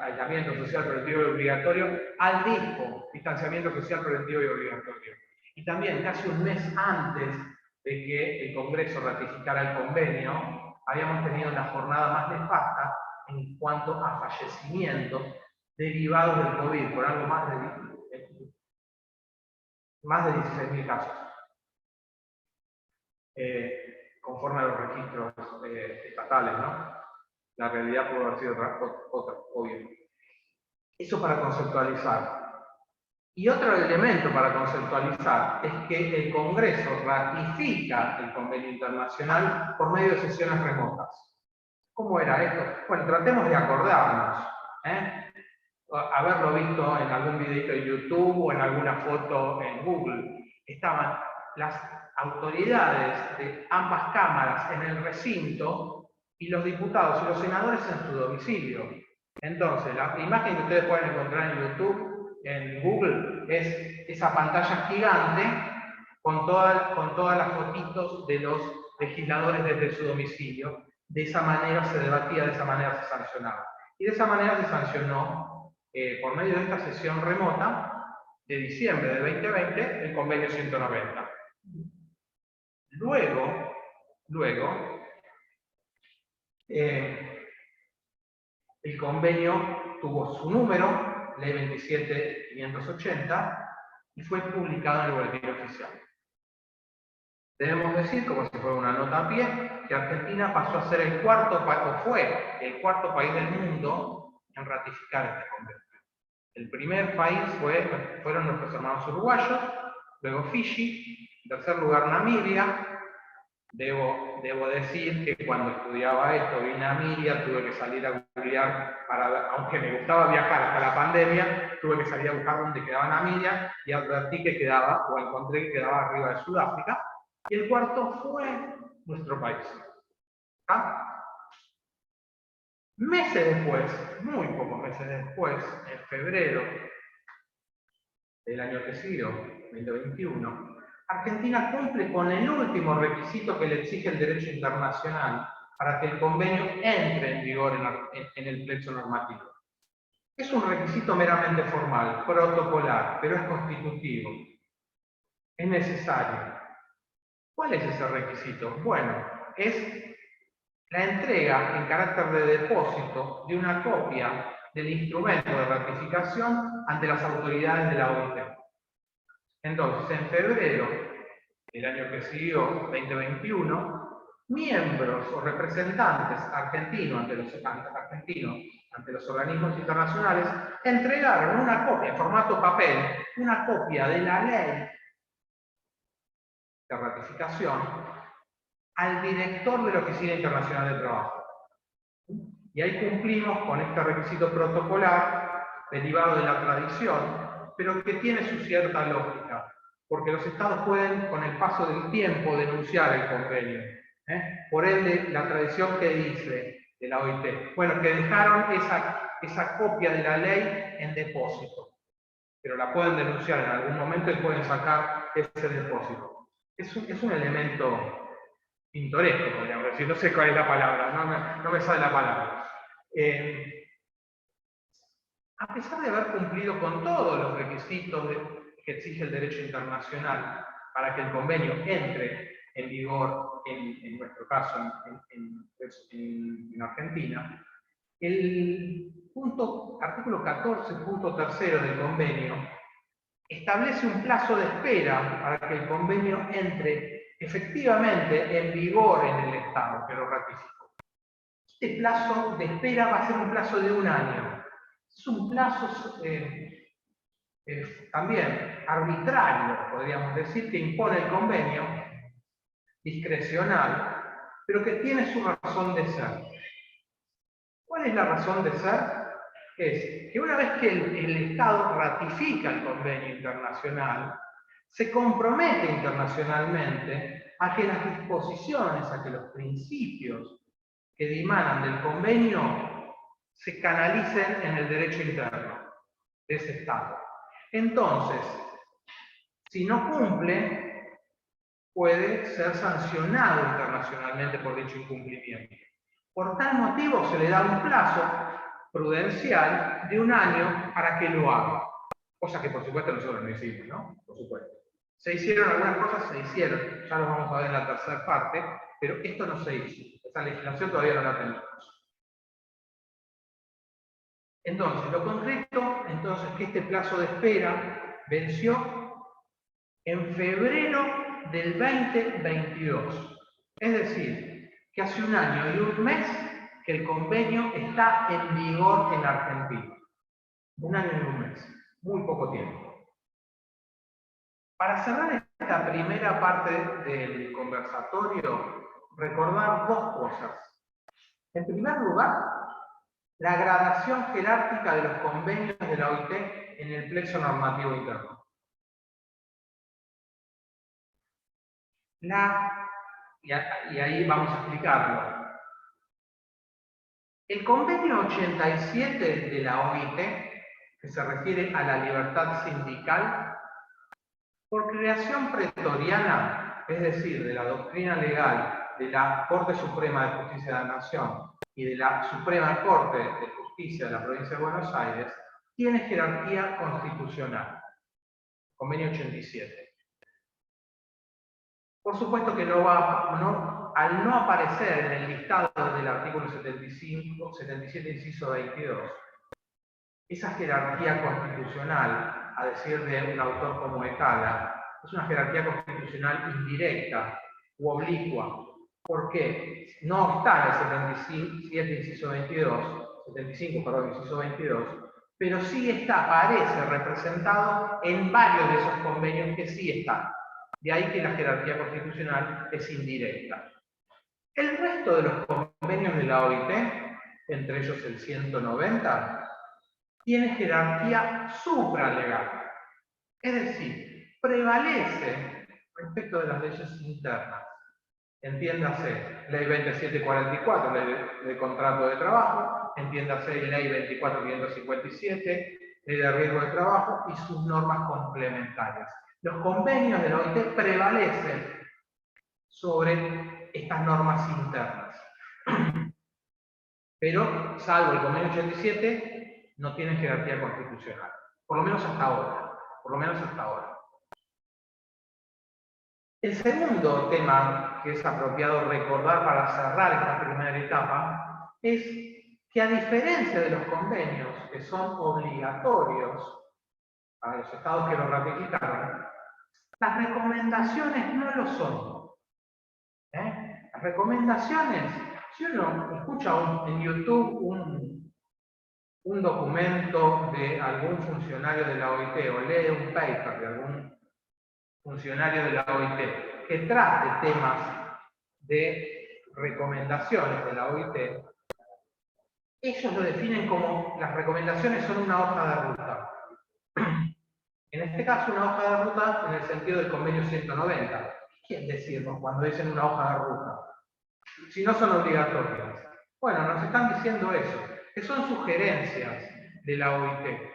aislamiento social preventivo y obligatorio, al DISPO, distanciamiento social preventivo y obligatorio. Y también casi un mes antes de que el Congreso ratificara el convenio, habíamos tenido la jornada más nefasta en cuanto a fallecimientos derivados del COVID, por algo más de 16.000 casos. Conforme a los registros estatales, ¿no? La realidad puede haber sido otra, obvio. Eso para conceptualizar. Y otro elemento para conceptualizar es que el Congreso ratifica el convenio internacional por medio de sesiones remotas. ¿Cómo era esto? Bueno, tratemos de acordarnos. Haberlo visto en algún videito de YouTube o en alguna foto en Google. Estaban las autoridades de ambas cámaras en el recinto y los diputados y los senadores en su domicilio. Entonces, la imagen que ustedes pueden encontrar en YouTube, en Google, es esa pantalla gigante con todas las fotitos de los legisladores desde su domicilio. De esa manera se debatía, de esa manera se sancionaba. Y de esa manera se sancionó, por medio de esta sesión remota, de diciembre del 2020, el convenio 190. Luego, el convenio tuvo su número, Ley 27.580, y fue publicado en el Boletín Oficial. Debemos decir, como si fuera una nota a pie, que Argentina pasó a ser fue el cuarto país del mundo en ratificar este convenio. El primer país fueron nuestros hermanos uruguayos, luego Fiji, en tercer lugar Namibia. Debo decir que cuando estudiaba esto, vi Namibia, tuve que salir a googlear, aunque me gustaba viajar hasta la pandemia, tuve que salir a buscar dónde quedaba Namibia y advertí que encontré que quedaba arriba de Sudáfrica. Y el cuarto fue nuestro país. ¿Ah? Meses después, muy pocos meses después, en febrero del año que siguió, 2021, Argentina cumple con el último requisito que le exige el derecho internacional para que el convenio entre en vigor en el plexo normativo. Es un requisito meramente formal, protocolar, pero es constitutivo. Es necesario. ¿Cuál es ese requisito? Bueno, es la entrega en carácter de depósito de una copia del instrumento de ratificación ante las autoridades de la OIT. Entonces, en febrero del año que siguió, 2021, miembros o representantes argentinos ante los organismos internacionales entregaron una copia en formato papel, una copia de la ley de ratificación al director de la Oficina Internacional de Trabajo. Y ahí cumplimos con este requisito protocolar derivado de la tradición, pero que tiene su cierta lógica, porque los estados pueden, con el paso del tiempo, denunciar el convenio. Por ende, la tradición que dice de la OIT, bueno, que dejaron esa copia de la ley en depósito, pero la pueden denunciar en algún momento y pueden sacar ese depósito. Es un elemento pintoresco, podríamos decir, no sé cuál es la palabra, no me sale la palabra. A pesar de haber cumplido con todos los requisitos que exige el derecho internacional para que el convenio entre en vigor, en nuestro caso, en Argentina, el artículo 14.3 del convenio establece un plazo de espera para que el convenio entre efectivamente en vigor en el Estado que lo ratificó. Este plazo de espera va a ser un plazo de 1 año. Es un plazo también arbitrario, podríamos decir, que impone el convenio, discrecional, pero que tiene su razón de ser. ¿Cuál es la razón de ser? Es que una vez que el Estado ratifica el convenio internacional, se compromete internacionalmente a que las disposiciones, a que los principios que dimanan del convenio se canalicen en el derecho interno de ese Estado. Entonces, si no cumple, puede ser sancionado internacionalmente por dicho incumplimiento. Por tal motivo se le da un plazo prudencial de 1 año para que lo haga. Cosa que por supuesto nosotros no hicimos, ¿no? Por supuesto. Se hicieron algunas cosas, se hicieron, ya lo vamos a ver en la tercera parte, pero esto no se hizo. Esa legislación todavía no la tenemos. Entonces, lo concreto, entonces, que este plazo de espera venció en febrero del 2022. Es decir, que hace 1 año y 1 mes que el convenio está en vigor en Argentina. 1 año y 1 mes. Muy poco tiempo. Para cerrar esta primera parte del conversatorio, recordar 2 cosas. En primer lugar, la gradación jerárquica de los convenios de la OIT en el plexo normativo interno. Y ahí vamos a explicarlo. El convenio 87 de la OIT, que se refiere a la libertad sindical, por creación pretoriana, es decir, de la doctrina legal de la Corte Suprema de Justicia de la Nación y de la Suprema Corte de Justicia de la Provincia de Buenos Aires, tiene jerarquía constitucional. Convenio 87. Por supuesto que al no aparecer en el listado del artículo 77, inciso 22, esa jerarquía constitucional, a decir de un autor como Etala, es una jerarquía constitucional indirecta u oblicua. ¿Por qué? No está en el 77, inciso 22, 75, perdón, inciso 22, pero sí aparece representado en varios de esos convenios que sí están. De ahí que la jerarquía constitucional es indirecta. El resto de los convenios de la OIT, entre ellos el 190, tiene jerarquía supralegal. Es decir, prevalece respecto de las leyes internas. Entiéndase, Ley 2744, Ley de Contrato de Trabajo, entiéndase Ley 24557, Ley de Riesgo de Trabajo y sus normas complementarias. Los convenios de la OIT prevalecen sobre estas normas internas. Pero, salvo el convenio 87, no tienen jerarquía constitucional. Por lo menos hasta ahora. Por lo menos hasta ahora. El segundo tema que es apropiado recordar para cerrar esta primera etapa es que, a diferencia de los convenios que son obligatorios para los estados que lo ratificaron, las recomendaciones no lo son. Las recomendaciones, si uno escucha en YouTube un documento de algún funcionario de la OIT o lee un paper de algún funcionario de la OIT que trate temas de recomendaciones de la OIT, ellos lo definen como las recomendaciones son una hoja de ruta. En este caso, una hoja de ruta en el sentido del convenio 190. ¿Qué quieren decirnos cuando dicen una hoja de ruta? Si no son obligatorias. Bueno, nos están diciendo eso, que son sugerencias de la OIT.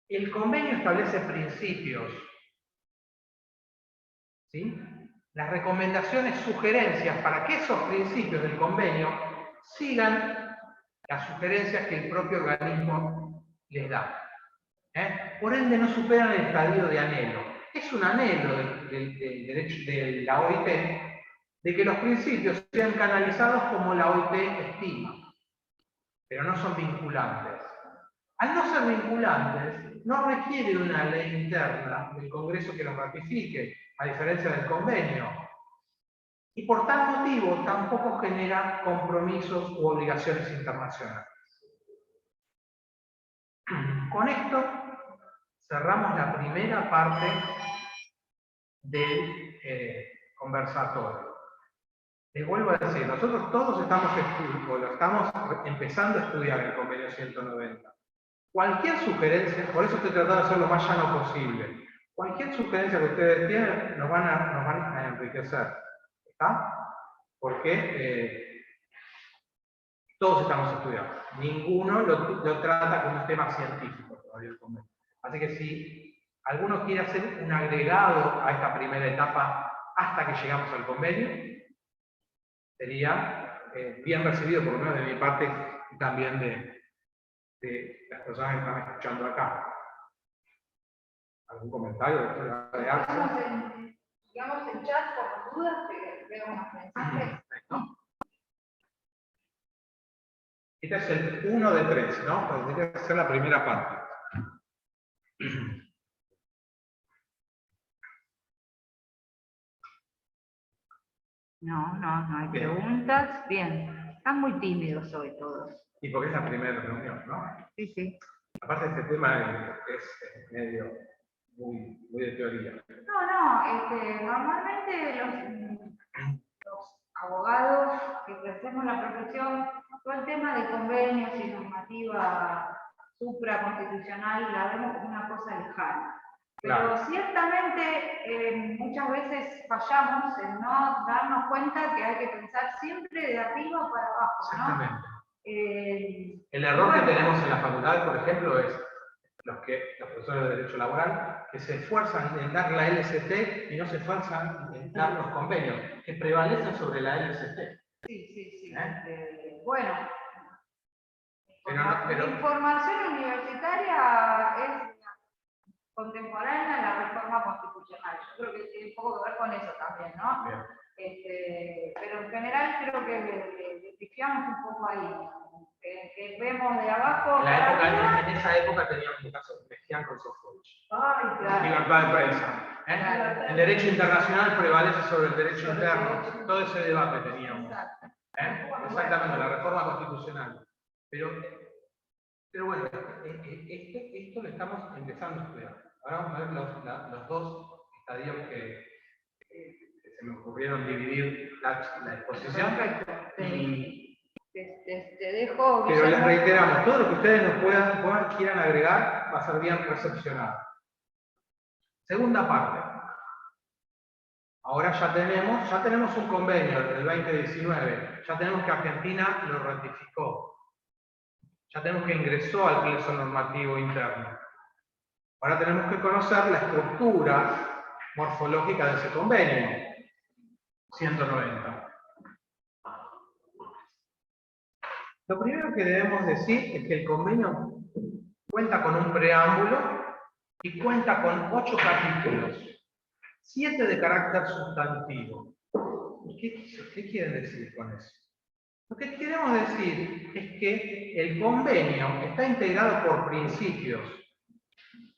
El convenio establece principios, ¿sí? Las recomendaciones, sugerencias para que esos principios del convenio sigan las sugerencias que el propio organismo les da. Por ende, no superan el estadio de anhelo. Es un anhelo del derecho de la OIT de que los principios sean canalizados como la OIT estima, pero no son vinculantes. Al no ser vinculantes, no requiere una ley interna del Congreso que los ratifique, a diferencia del convenio. Y por tal motivo tampoco genera compromisos u obligaciones internacionales. Con esto cerramos la primera parte del conversatorio. Les vuelvo a decir, nosotros todos estamos empezando a estudiar el convenio 190. Cualquier sugerencia, por eso estoy tratando de ser lo más llano posible. Cualquier sugerencia que ustedes tienen nos van a enriquecer. ¿Está? Porque todos estamos estudiando. Ninguno lo trata como un tema científico todavía el convenio. Así que si alguno quiere hacer un agregado a esta primera etapa hasta que llegamos al convenio, sería bien recibido, por lo menos de mi parte y también de las personas que están escuchando acá. ¿Algún comentario?
Digamos en chat por dudas, que veo unos mensajes.
Este es el 1 de 3, ¿no? Pues tendría que ser la primera parte.
No hay preguntas. Bien. Están muy tímidos hoy todos.
Y porque es la primera reunión, ¿no?
Sí.
Aparte este tema es medio muy de teoría.
Normalmente los abogados que ejercemos la profesión, todo el tema de convenios y normativa supraconstitucional la vemos como una cosa lejana. Pero
claro,
ciertamente muchas veces fallamos en no darnos cuenta que hay que pensar siempre de arriba para abajo, ¿no?
Exactamente. El error que tenemos en la facultad, por ejemplo, es los profesores de Derecho Laboral, que se esfuerzan en dar la LST y no se esfuerzan en dar los convenios, que prevalecen sobre la LST.
Sí. Bueno,
pero
la información universitaria es contemporánea a la reforma constitucional. Yo creo que tiene un poco que ver con eso también, ¿no? Pero en general creo que le pifiamos un poco ahí. Que vemos de abajo.
En esa época teníamos un caso de Mejía con Sofovich.
Claro.
Libertad de prensa.
Claro.
El derecho internacional prevalece sobre el derecho interno. Todo ese debate teníamos. Exactamente, la reforma constitucional. Pero bueno, esto lo estamos empezando a estudiar. Ahora vamos a ver los dos estadios que se me ocurrieron dividir la exposición.
Te dejo.
Pero les reiteramos, todo lo que ustedes nos quieran agregar va a ser bien recepcionado. Segunda parte. Ahora ya tenemos un convenio del 2019, ya tenemos que Argentina lo ratificó, ya tenemos que ingresó al plexo normativo interno. Ahora tenemos que conocer la estructura morfológica de ese convenio 190. Lo primero que debemos decir es que el convenio cuenta con un preámbulo y cuenta con 8 capítulos, 7 de carácter sustantivo. ¿Qué quieren decir con eso? Lo que queremos decir es que el convenio está integrado por principios,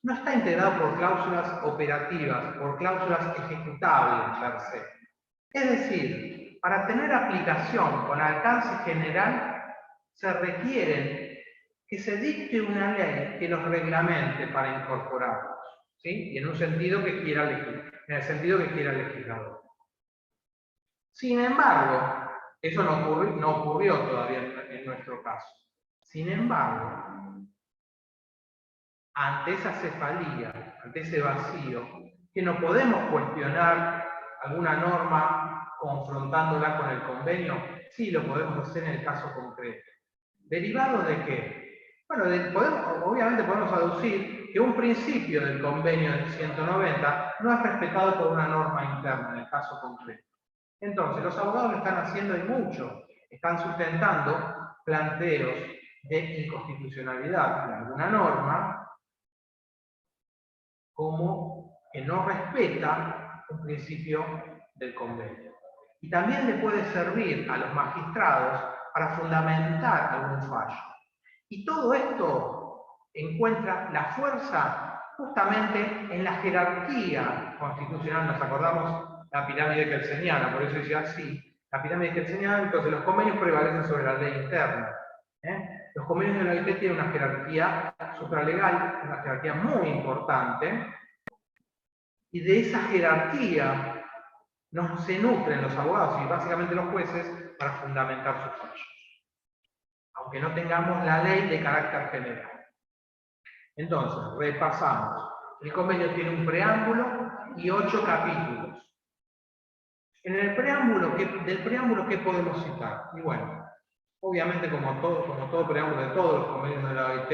no está integrado por cláusulas operativas, por cláusulas ejecutables per se. Es decir, para tener aplicación con alcance general, se requiere que se dicte una ley que los reglamente para incorporarlos, ¿sí? Y en un sentido que quiera el legislador. Sin embargo, eso no ocurrió todavía en nuestro caso. Sin embargo, ante esa cefalía, ante ese vacío, que no podemos cuestionar alguna norma confrontándola con el convenio, sí lo podemos hacer en el caso concreto. ¿Derivado de qué? Bueno, obviamente podemos aducir que un principio del convenio del 190 no es respetado por una norma interna en el caso concreto. Entonces, los abogados lo están haciendo y mucho. Están sustentando planteos de inconstitucionalidad de alguna norma como que no respeta un principio del convenio. Y también le puede servir a los magistrados para fundamentar algún fallo. Y todo esto encuentra la fuerza justamente en la jerarquía constitucional. Nos acordamos la pirámide kelseniana, por eso dice así, la pirámide kelseniana, entonces los convenios prevalecen sobre la ley interna. Los convenios de la OIT tienen una jerarquía supralegal, una jerarquía muy importante, y de esa jerarquía se nutren los abogados y básicamente los jueces para fundamentar sus fallos, aunque no tengamos la ley de carácter general. Entonces, repasamos. El convenio tiene un preámbulo y 8 capítulos. En el preámbulo, del preámbulo, ¿qué podemos citar? Y bueno, obviamente como todo preámbulo de todos los convenios de la OIT,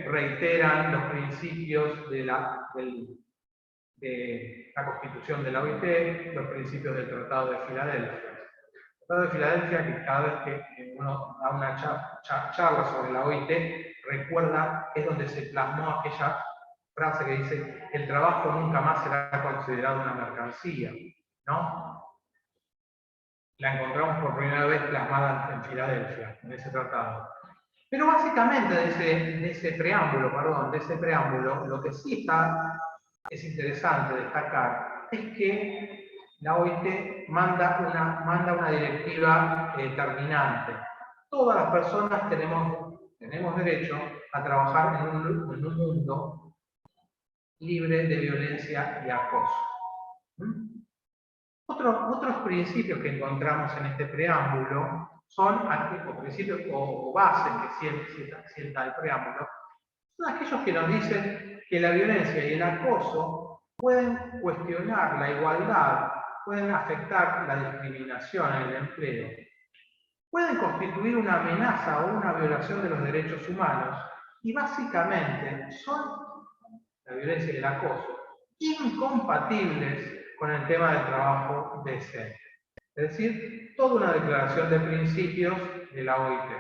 reiteran los principios de la Constitución de la OIT, los principios del Tratado de Filadelfia. El Tratado de Filadelfia, que cada vez que uno da una charla sobre la OIT, recuerda que es donde se plasmó aquella frase que dice: el trabajo nunca más será considerado una mercancía, ¿no? La encontramos por primera vez plasmada en Filadelfia, en ese tratado. Pero básicamente de ese preámbulo, lo que sí es interesante destacar es que la OIT manda una directiva terminante. Todas las personas tenemos derecho a trabajar en un mundo libre de violencia y acoso. Otros principios que encontramos en este preámbulo son principios o bases que sienta el preámbulo, son aquellos que nos dicen que la violencia y el acoso pueden cuestionar la igualdad, pueden afectar la discriminación en el empleo, pueden constituir una amenaza o una violación de los derechos humanos y básicamente son, la violencia y el acoso, incompatibles con el tema del trabajo decente. Es decir, toda una declaración de principios de la OIT.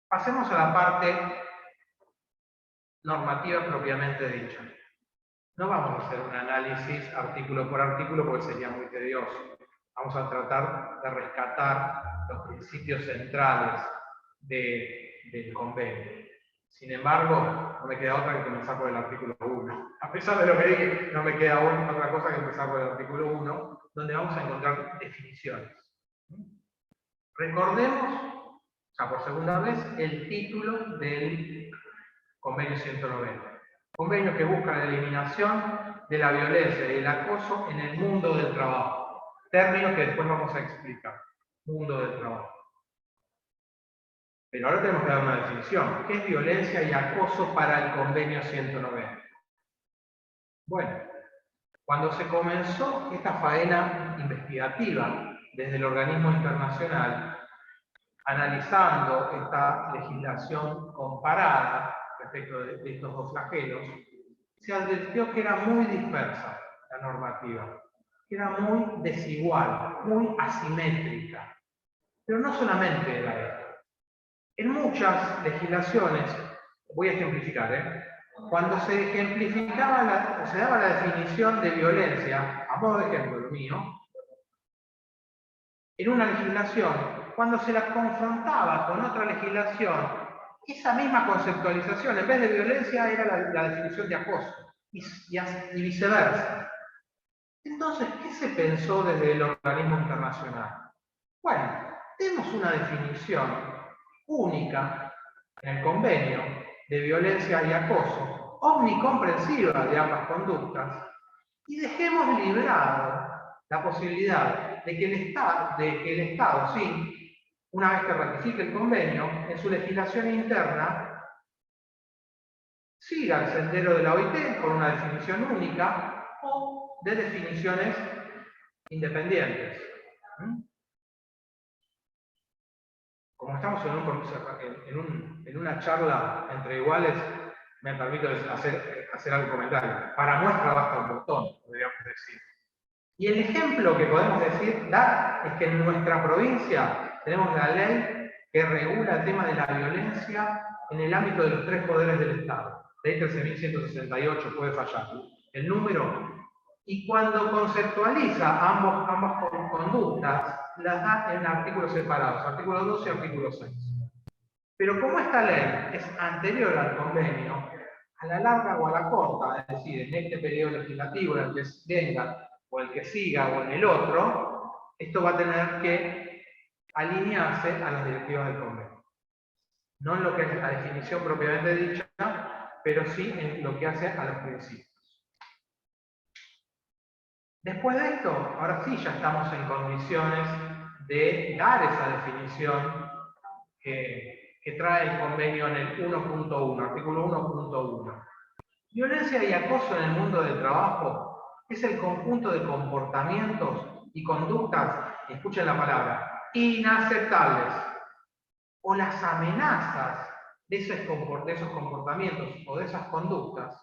Pasemos a la parte normativa propiamente dicha. No vamos a hacer un análisis artículo por artículo porque sería muy tedioso. Vamos a tratar de rescatar los principios centrales del convenio. Sin embargo, no me queda otra que comenzar por el artículo 1. A pesar de lo que dije, no me queda otra cosa que empezar por el artículo 1, donde vamos a encontrar definiciones. Recordemos, ya por segunda vez, el título del convenio 190. Convenio que busca la eliminación de la violencia y el acoso en el mundo del trabajo. Término que después vamos a explicar. Mundo del trabajo. Pero ahora tenemos que dar una definición. ¿Qué es violencia y acoso para el convenio 190? Bueno, cuando se comenzó esta faena investigativa desde el organismo internacional, analizando esta legislación comparada respecto de estos dos flagelos, se advirtió que era muy dispersa la normativa, que era muy desigual, muy asimétrica. Pero no solamente era esto. En muchas legislaciones, voy a ejemplificar, cuando se ejemplificaba se daba la definición de violencia, a modo de ejemplo lo mío, en una legislación, cuando se la confrontaba con otra legislación, esa misma conceptualización, en vez de violencia, era la definición de acoso, y viceversa. Entonces, ¿qué se pensó desde el organismo internacional? Bueno, tenemos una definición única en el convenio de violencia y acoso, omnicomprensiva de ambas conductas, y dejemos librado la posibilidad de que el Estado, sí, una vez que ratifique el convenio, en su legislación interna, siga el sendero de la OIT con una definición única o de definiciones independientes. Como estamos en una charla entre iguales, me permito hacer algún comentario. Para muestra basta un botón, podríamos decir. Y el ejemplo que podemos dar es que en nuestra provincia tenemos la ley que regula el tema de la violencia en el ámbito de los 3 poderes del Estado. Ley 13.168, puede fallar el número. Y cuando conceptualiza ambas conductas, las da en artículos separados, artículo 12 y artículo 6. Pero como esta ley es anterior al convenio, a la larga o a la corta, es decir, en este periodo legislativo, en el que venga, o el que siga, o en el otro, esto va a tener que alinearse a las directivas del convenio. No en lo que es la definición propiamente dicha, pero sí en lo que hace a los principios. Después de esto, ahora sí ya estamos en condiciones de dar esa definición que trae el convenio en el 1.1, artículo 1.1. Violencia y acoso en el mundo del trabajo es el conjunto de comportamientos y conductas, escuchen la palabra, inaceptables, o las amenazas de esos comportamientos o de esas conductas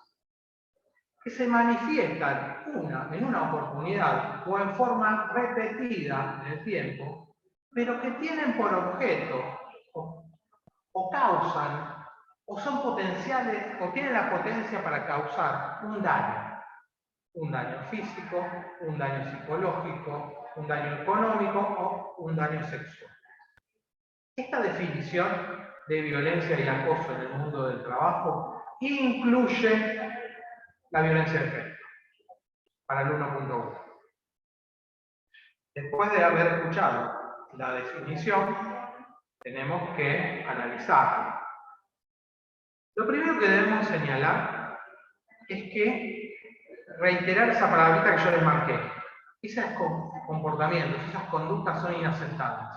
que se manifiestan en una oportunidad o en forma repetida en el tiempo, pero que tienen por objeto o causan o son potenciales o tienen la potencia para causar un daño físico, un daño psicológico, un daño económico o un daño sexual. Esta definición de violencia y acoso en el mundo del trabajo incluye la violencia de género para el 1.1. Después de haber escuchado la definición, tenemos que analizarla. Lo primero que debemos señalar es que reiterar esa palabrita que yo les marqué. Esos comportamientos, esas conductas son inaceptables.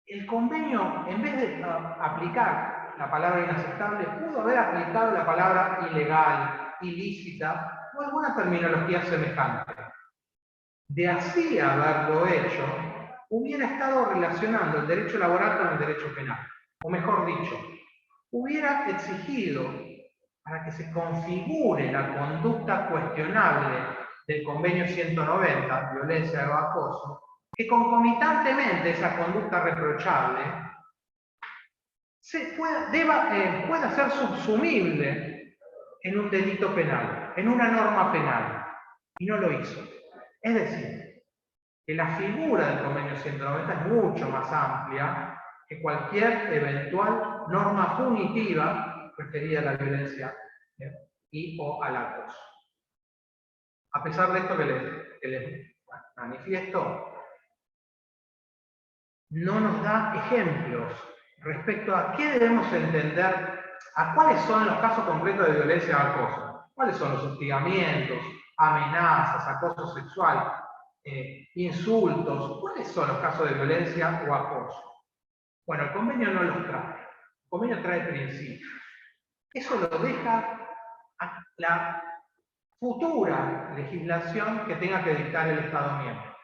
El convenio, en vez de aplicar la palabra inaceptable, pudo haber aplicado la palabra ilegal, ilícita o alguna terminología semejante. De así haberlo hecho, hubiera estado relacionando el derecho laboral con el derecho penal. O mejor dicho, hubiera exigido, para que se configure la conducta cuestionable del convenio 190, violencia o acoso, que concomitantemente esa conducta reprochable pueda ser subsumible en un delito penal, en una norma penal, y no lo hizo. Es decir, que la figura del convenio 190 es mucho más amplia que cualquier eventual norma punitiva referida a la violencia y o al acoso. A pesar de esto que les manifiesto, no nos da ejemplos respecto a qué debemos entender, a cuáles son los casos concretos de violencia o acoso, cuáles son los hostigamientos, amenazas, acoso sexual, insultos, cuáles son los casos de violencia o acoso. Bueno, el convenio no los trae. El convenio trae principios. Eso lo deja a la futura legislación que tenga que dictar el Estado miembro.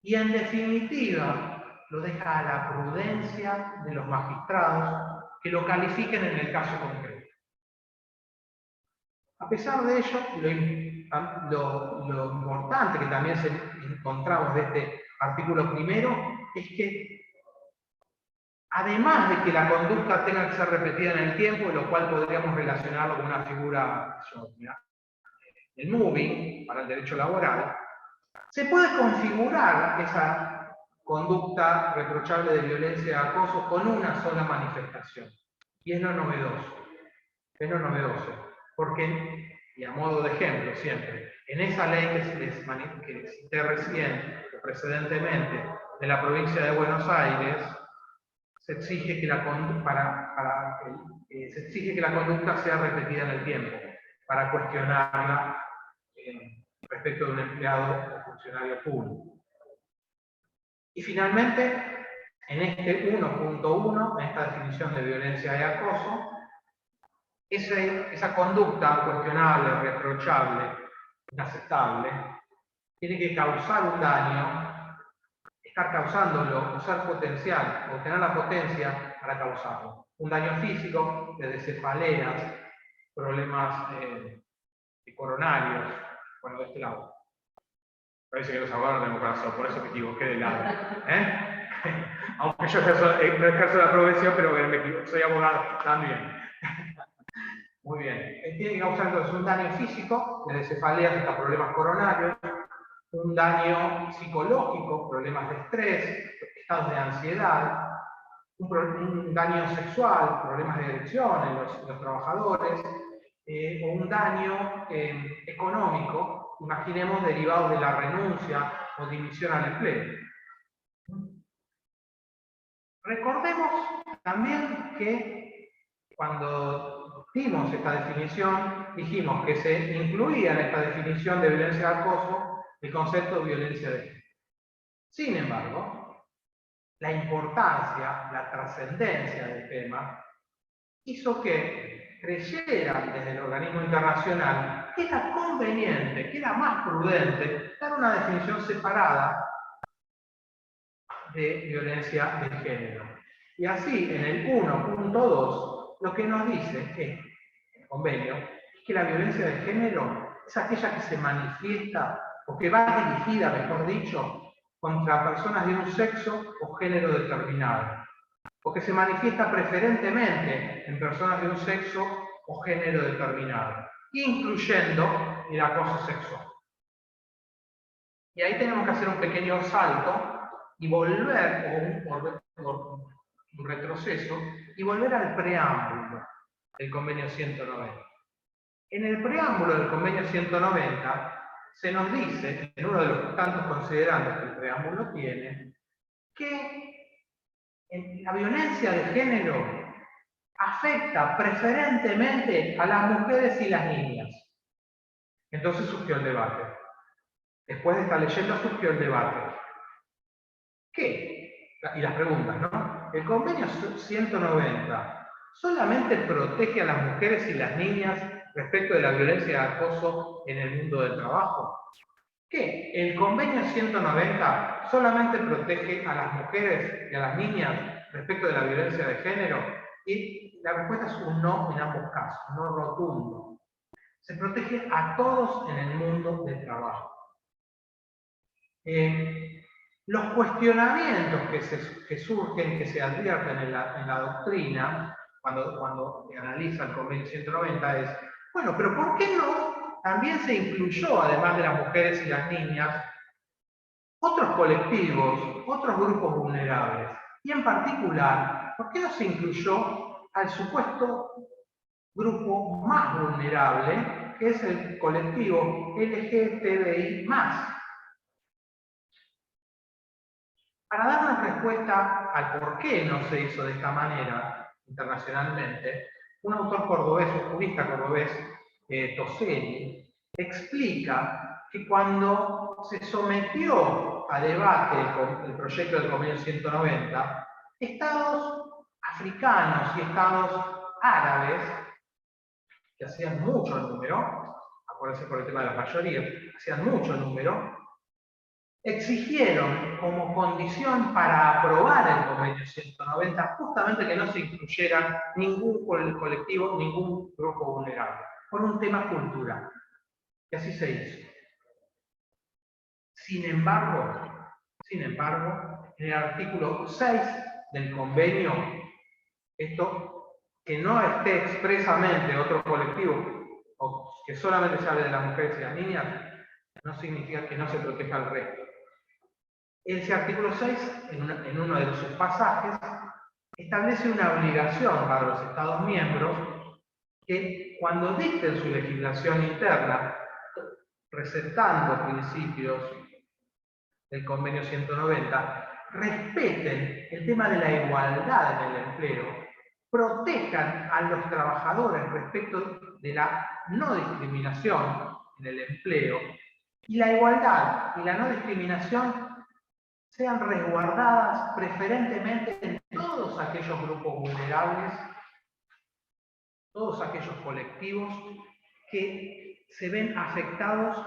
Y en definitiva, lo deja a la prudencia de los magistrados que lo califiquen en el caso concreto. A pesar de ello, lo importante que también encontramos de este artículo primero es que, además de que la conducta tenga que ser repetida en el tiempo, lo cual podríamos relacionarlo con una figura del moving para el derecho laboral, se puede configurar esa conducta reprochable de violencia y acoso con una sola manifestación. Y es lo novedoso. Es lo novedoso. Porque, y a modo de ejemplo siempre, en esa ley que cité recién, o precedentemente, de la provincia de Buenos Aires, se exige que la conducta sea repetida en el tiempo, para cuestionarla respecto de un empleado o funcionario público. Y finalmente, en este 1.1, en esta definición de violencia y acoso, esa conducta cuestionable, reprochable, inaceptable, tiene que causar un daño, estar causándolo, o ser potencial, o tener la potencia para causarlo. Un daño físico, desde cefaleas, problemas coronarios, bueno, de este lado. Parece que los abogados no tenemos corazón, por eso me equivoqué de lado. Aunque yo no ejerzo la profesión, pero me equivoco, soy abogado también. Muy bien. Tiene que causar entonces un daño físico, desde cefaleas hasta problemas coronarios, un daño psicológico, problemas de estrés, estados de ansiedad, un daño sexual, problemas de erección en los trabajadores, o un daño económico, imaginemos derivados de la renuncia o dimisión al empleo. Recordemos también que cuando dimos esta definición, dijimos que se incluía en esta definición de violencia de acoso el concepto de violencia de género. Sin embargo, la importancia, la trascendencia del tema hizo que creyeran desde el organismo internacional que era conveniente, que era más prudente dar una definición separada de violencia de género. Y así, en el 1.2, lo que nos dice es, el convenio, es que la violencia de género es aquella que se manifiesta, o que va dirigida, mejor dicho, contra personas de un sexo o género determinado, o que se manifiesta preferentemente en personas de un sexo o género determinado, incluyendo el acoso sexual. Y ahí tenemos que hacer un pequeño salto y volver, o un retroceso, y volver al preámbulo del convenio 190. En el preámbulo del convenio 190 se nos dice, en uno de los tantos considerandos que el preámbulo tiene, que la violencia de género afecta preferentemente a las mujeres y las niñas. Entonces surgió el debate. Después de estar leyendo surgió el debate. ¿Qué? Y las preguntas, ¿no? El convenio 190 solamente protege a las mujeres y las niñas respecto de la violencia de acoso en el mundo del trabajo. ¿Qué? El convenio 190 solamente protege a las mujeres y a las niñas respecto de la violencia de género. Y la respuesta es un no en ambos casos, no rotundo. Se protege a todos en el mundo del trabajo. Los cuestionamientos que surgen, que se advierten en la doctrina, cuando se analiza el convenio 190 es, bueno, pero ¿por qué no también se incluyó, además de las mujeres y las niñas, otros colectivos, otros grupos vulnerables? Y en particular, ¿por qué no se incluyó al supuesto grupo más vulnerable, que es el colectivo LGTBI+? Para dar una respuesta al por qué no se hizo de esta manera internacionalmente, un autor cordobés, un jurista cordobés, Toseni, explica que cuando se sometió a debate el proyecto del convenio 190, estados africanos y estados árabes, que hacían mucho número, acuérdense por el tema de las mayorías, hacían mucho número, exigieron como condición para aprobar el convenio 190 justamente que no se incluyera ningún colectivo, ningún grupo vulnerable, por un tema cultural. Y así se hizo. Sin embargo, en el artículo 6 del convenio, esto que no esté expresamente otro colectivo, o que solamente se hable de las mujeres y las niñas, no significa que no se proteja al resto. Ese artículo 6, en uno de sus pasajes, establece una obligación para los Estados miembros que cuando dicten su legislación interna, recetando principios del convenio 190, respeten el tema de la igualdad en el empleo, protejan a los trabajadores respecto de la no discriminación en el empleo, y la igualdad y la no discriminación sean resguardadas preferentemente en todos aquellos grupos vulnerables, todos aquellos colectivos que se ven afectados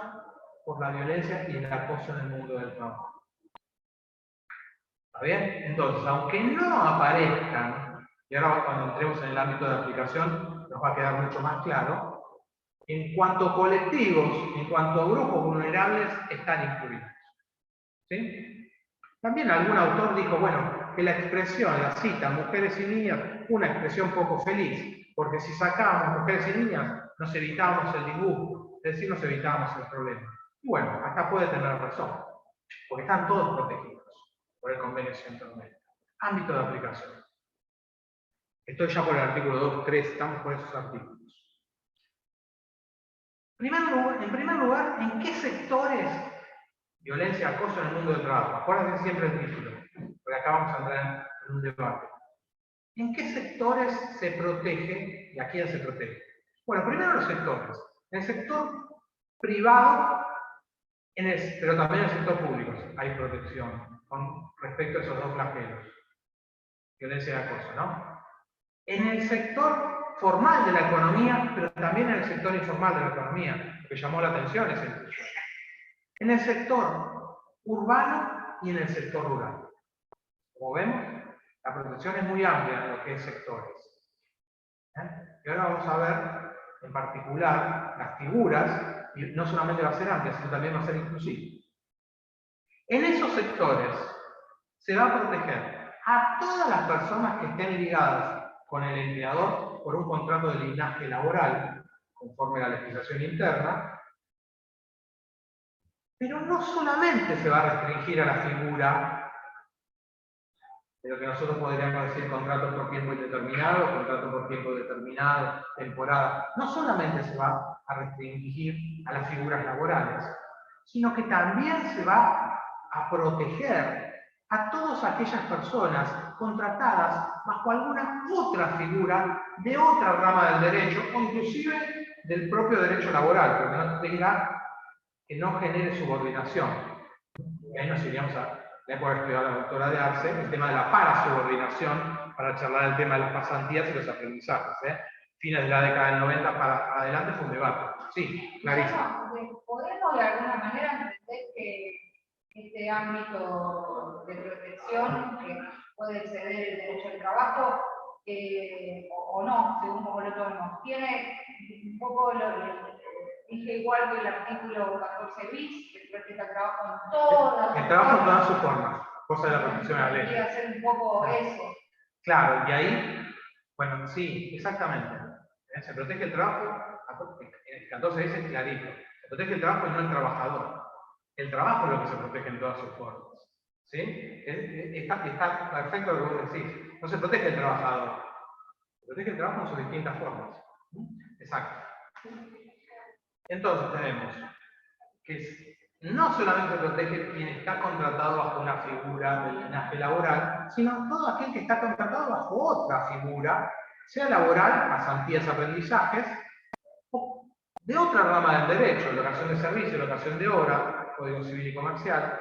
por la violencia y el acoso en el mundo del trabajo. ¿Está bien? Entonces, aunque no aparezcan, y ahora cuando entremos en el ámbito de aplicación nos va a quedar mucho más claro, en cuanto a colectivos, en cuanto a grupos vulnerables, están incluidos. ¿Sí? También algún autor dijo, bueno, que la expresión, la cita, mujeres y niñas, una expresión poco feliz, porque si sacábamos mujeres y niñas, nos evitábamos el disgusto, es decir, nos evitábamos el problema. Y bueno, acá puede tener razón, porque están todos protegidos por el convenio 190. Ámbito de aplicación. Estoy ya por el artículo 2, 3, estamos por esos artículos. En primer lugar, ¿en qué sectores violencia, acoso en el mundo del trabajo? Acuérdense siempre el título, porque acá vamos a entrar en un debate. ¿En qué sectores se protege y a quién se protege? Bueno, primero los sectores. En el sector privado, pero también en el sector público hay protección con respecto a esos dos flagelos. Violencia y acoso, ¿no? En el sector formal de la economía, pero también en el sector informal de la economía, lo que llamó la atención es el en el sector urbano y en el sector rural. Como vemos, la protección es muy amplia en lo que es sectores. Y ahora vamos a ver en particular las figuras, y no solamente va a ser amplia, sino también va a ser inclusiva. En esos sectores se va a proteger a todas las personas que estén ligadas con el empleador por un contrato de linaje laboral, conforme a la legislación interna, pero no solamente se va a restringir a la figura de lo que nosotros podríamos decir contrato por tiempo indeterminado, contrato por tiempo determinado, temporada. No solamente se va a restringir a las figuras laborales, sino que también se va a proteger a todas aquellas personas contratadas bajo alguna otra figura de otra rama del derecho, o inclusive del propio derecho laboral, que no genere subordinación. Y ahí nos iríamos a la época que estudiaba la doctora de Arce, el tema de la parasubordinación, para charlar el tema de las pasantías y los aprendizajes. Fines de la década del 90 para adelante fue un debate. Sí, Clarisa.
¿Podemos de alguna manera entender que este ámbito de protección que puede exceder el derecho al trabajo, o no, según como lo tomemos, tiene un poco dije igual que el artículo 14 bis, que protege el trabajo en todas
el trabajo en todas sus formas, cosa de la protección a la ley.
Quería hacer un poco eso.
Claro, y ahí, bueno, sí, exactamente. Se protege el trabajo, en el 14 bis es clarito, se protege el trabajo y no el trabajador. El trabajo es lo que se protege en todas sus formas. ¿Sí? Está perfecto lo que vos decís. No se protege el trabajador, se protege el trabajo en sus distintas formas. Exacto. Entonces tenemos que no solamente protege quien está contratado bajo una figura del linaje laboral, sino todo aquel que está contratado bajo otra figura, sea laboral, pasantías, aprendizajes, o de otra rama del derecho, locación de servicio, locación de obra, Código Civil y Comercial,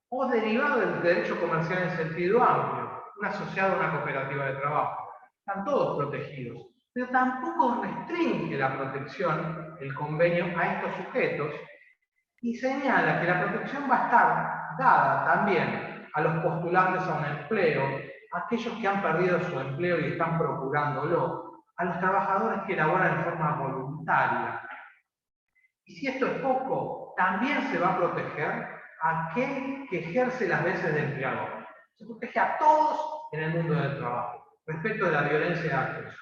o derivado del derecho comercial en sentido amplio, un asociado a una cooperativa de trabajo. Están todos protegidos, pero tampoco restringe la protección, el convenio, a estos sujetos, y señala que la protección va a estar dada también a los postulantes a un empleo, a aquellos que han perdido su empleo y están procurándolo, a los trabajadores que laboran en forma voluntaria. Y si esto es poco, también se va a proteger a aquel que ejerce las veces de empleador. Se protege a todos en el mundo del trabajo, respecto de la violencia de acoso.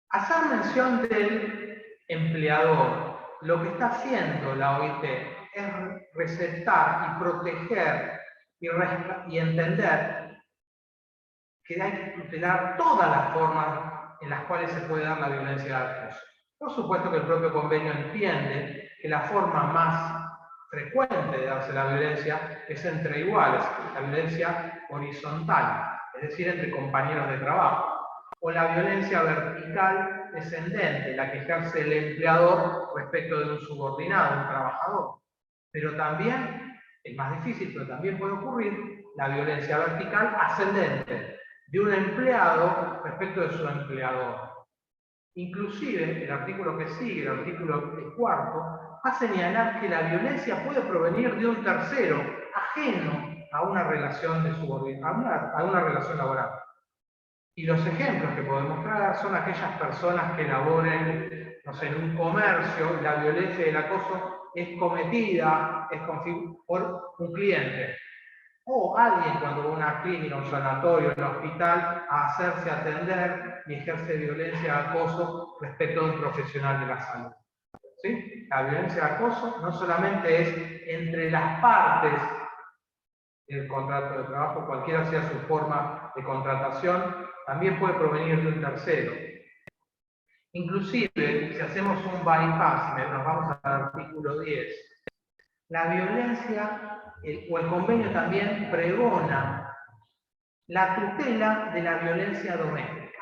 Hacer mención del empleador. Lo que está haciendo la OIT es receptar y proteger y entender que hay que tutelar todas las formas en las cuales se puede dar la violencia de acoso. Por supuesto que el propio convenio entiende que la forma más frecuente de darse la violencia es entre iguales, la violencia horizontal, es decir, entre compañeros de trabajo, o la violencia vertical descendente, la que ejerce el empleador respecto de un subordinado, un trabajador. Pero también, es más difícil, pero también puede ocurrir la violencia vertical ascendente, de un empleado respecto de su empleador. Inclusive, el artículo que sigue, el artículo cuarto, va a señalar que la violencia puede provenir de un tercero, ajeno a una relación de subordinación, a una relación laboral. Y los ejemplos que podemos traer son aquellas personas que laboren, no sé, en un comercio, la violencia y el acoso es cometida por un cliente. O alguien cuando va a una clínica, un sanatorio, un hospital, a hacerse atender y ejerce violencia y acoso respecto a un profesional de la salud. ¿Sí? La violencia y acoso no solamente es entre las partes del contrato de trabajo, cualquiera sea su forma de contratación, también puede provenir de un tercero. Inclusive, si hacemos un bypass, nos vamos al artículo 10, la violencia o el convenio también pregona la tutela de la violencia doméstica.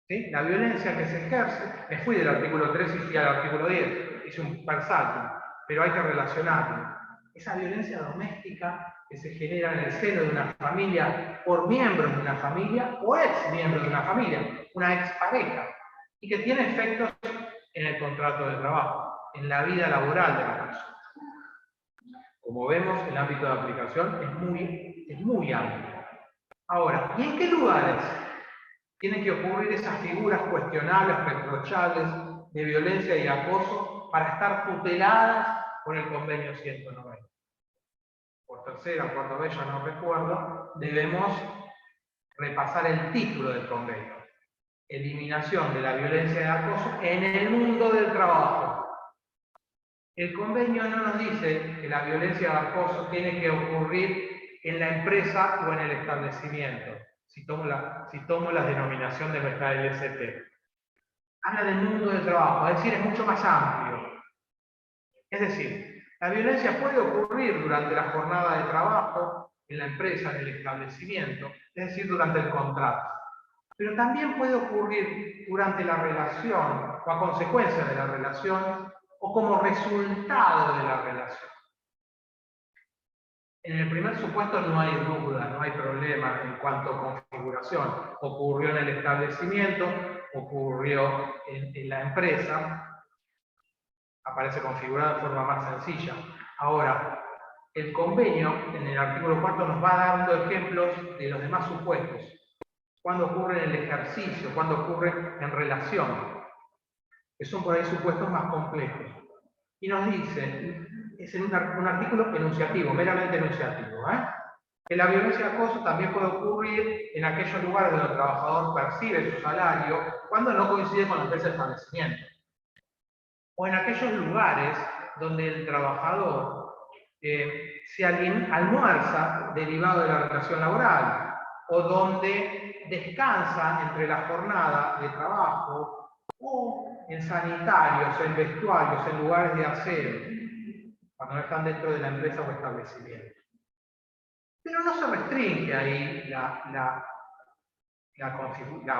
¿Sí? La violencia que se ejerce, me fui del artículo 3 y fui al artículo 10, hice un salto, pero hay que relacionarlo. Esa violencia doméstica que se genera en el seno de una familia por miembros de una familia o ex miembros de una familia, una expareja, y que tiene efectos en el contrato de trabajo, en la vida laboral de la persona. Como vemos, el ámbito de aplicación es muy amplio. Ahora, ¿y en qué lugares tienen que ocurrir esas figuras cuestionables, reprochables, de violencia y acoso para estar tuteladas por el convenio 190? Por tercera o cuarta vez, ya no recuerdo, debemos repasar el título del convenio. Eliminación de la violencia y acoso en el mundo del trabajo. El convenio no nos dice que la violencia y acoso tiene que ocurrir en la empresa o en el establecimiento, si tomo la denominación de nuestra LST. Habla del mundo del trabajo, es decir, es mucho más amplio. Es decir, la violencia puede ocurrir durante la jornada de trabajo, en la empresa, en el establecimiento, es decir, durante el contrato. Pero también puede ocurrir durante la relación, o a consecuencia de la relación, o como resultado de la relación. En el primer supuesto no hay duda, no hay problema en cuanto a configuración. Ocurrió en el establecimiento, ocurrió en la empresa, aparece configurado de forma más sencilla. Ahora, el convenio, en el artículo 4, nos va dando ejemplos de los demás supuestos. Cuando ocurre en el ejercicio, cuando ocurre en relación, que son por ahí supuestos más complejos. Y nos dice, es en un artículo enunciativo, meramente enunciativo, que la violencia y acoso también puede ocurrir en aquellos lugares donde el trabajador percibe su salario cuando no coincide con la empresa de establecimiento. O en aquellos lugares donde el trabajador se almuerza derivado de la relación laboral, o donde descansa entre la jornada de trabajo, o en sanitarios, en vestuarios, en lugares de aseo, cuando no están dentro de la empresa o establecimiento. Pero no se restringe ahí las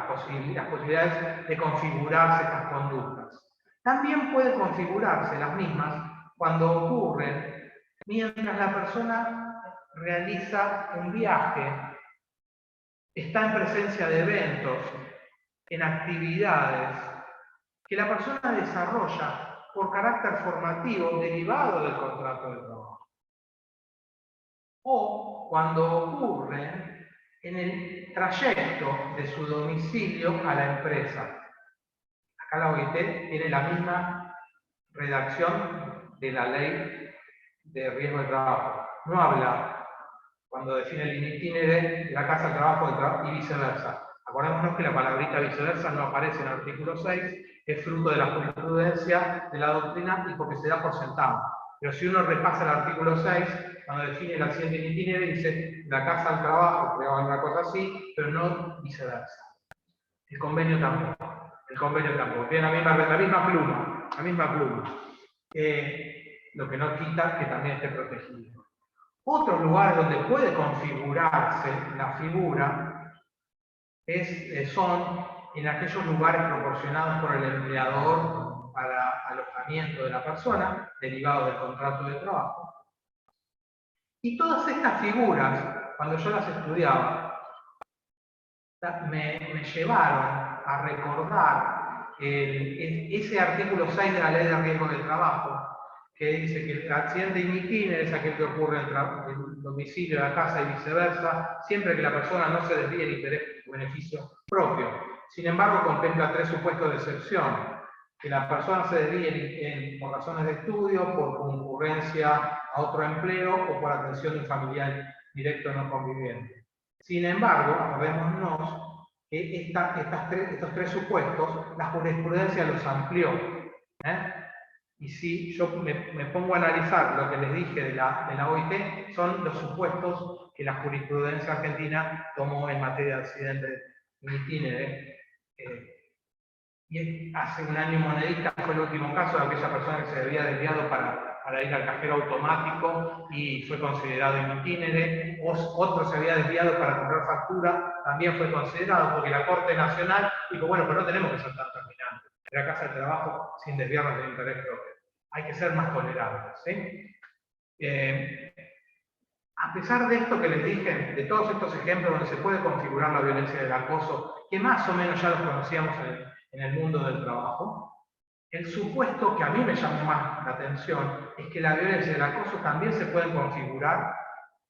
posibilidades de configurarse estas conductas. También pueden configurarse las mismas cuando ocurren mientras la persona realiza un viaje, está en presencia de eventos, en actividades que la persona desarrolla por carácter formativo derivado del contrato de trabajo. O cuando ocurren en el trayecto de su domicilio a la empresa. Acá la OIT tiene la misma redacción de la ley de riesgo de trabajo. No habla, cuando define el itinere, de la casa al trabajo y viceversa. Acordémonos que la palabrita viceversa no aparece en el artículo 6, es fruto de la jurisprudencia, de la doctrina y porque se da por sentado. Pero si uno repasa el artículo 6, cuando define el accidente in itinere, dice la casa al trabajo, creo una cosa así, pero no viceversa. El convenio tampoco. El convenio tampoco. Tiene la misma pluma. Lo que no quita que también esté protegido. Otros lugares donde puede configurarse la figura son en aquellos lugares proporcionados por el empleador para alojamiento de la persona, derivado del contrato de trabajo. Y todas estas figuras, cuando yo las estudiaba, me llevaron a recordar ese artículo 6 de la Ley de Riesgo del Trabajo, que dice que el accidente in itinere es aquel que ocurre entre el domicilio y la casa y viceversa, siempre que la persona no se desvíe en interés o beneficio propio. Sin embargo, contempla 3 supuestos de excepción: que la persona se desvíe por razones de estudio, por concurrencia a otro empleo o por atención de un familiar directo no conviviente. Sin embargo, acordémonos que estos 3 supuestos, la jurisprudencia los amplió. Y si yo me pongo a analizar lo que les dije de la OIT, son los supuestos que la jurisprudencia argentina tomó en materia de accidente in itinere. Y hace un año y monedita fue el último caso de aquella persona que se había desviado para para ir al cajero automático y fue considerado in itinere, otro se había desviado para comprar factura, también fue considerado porque la Corte Nacional dijo, bueno, pero no tenemos que ser tan terminantes, ir a casa de trabajo sin desviarnos del interés propio. Hay que ser más tolerables, ¿sí? A pesar de esto que les dije, de todos estos ejemplos donde se puede configurar la violencia del acoso, que más o menos ya los conocíamos en el mundo del trabajo, el supuesto que a mí me llamó más la atención es que la violencia del acoso también se puede configurar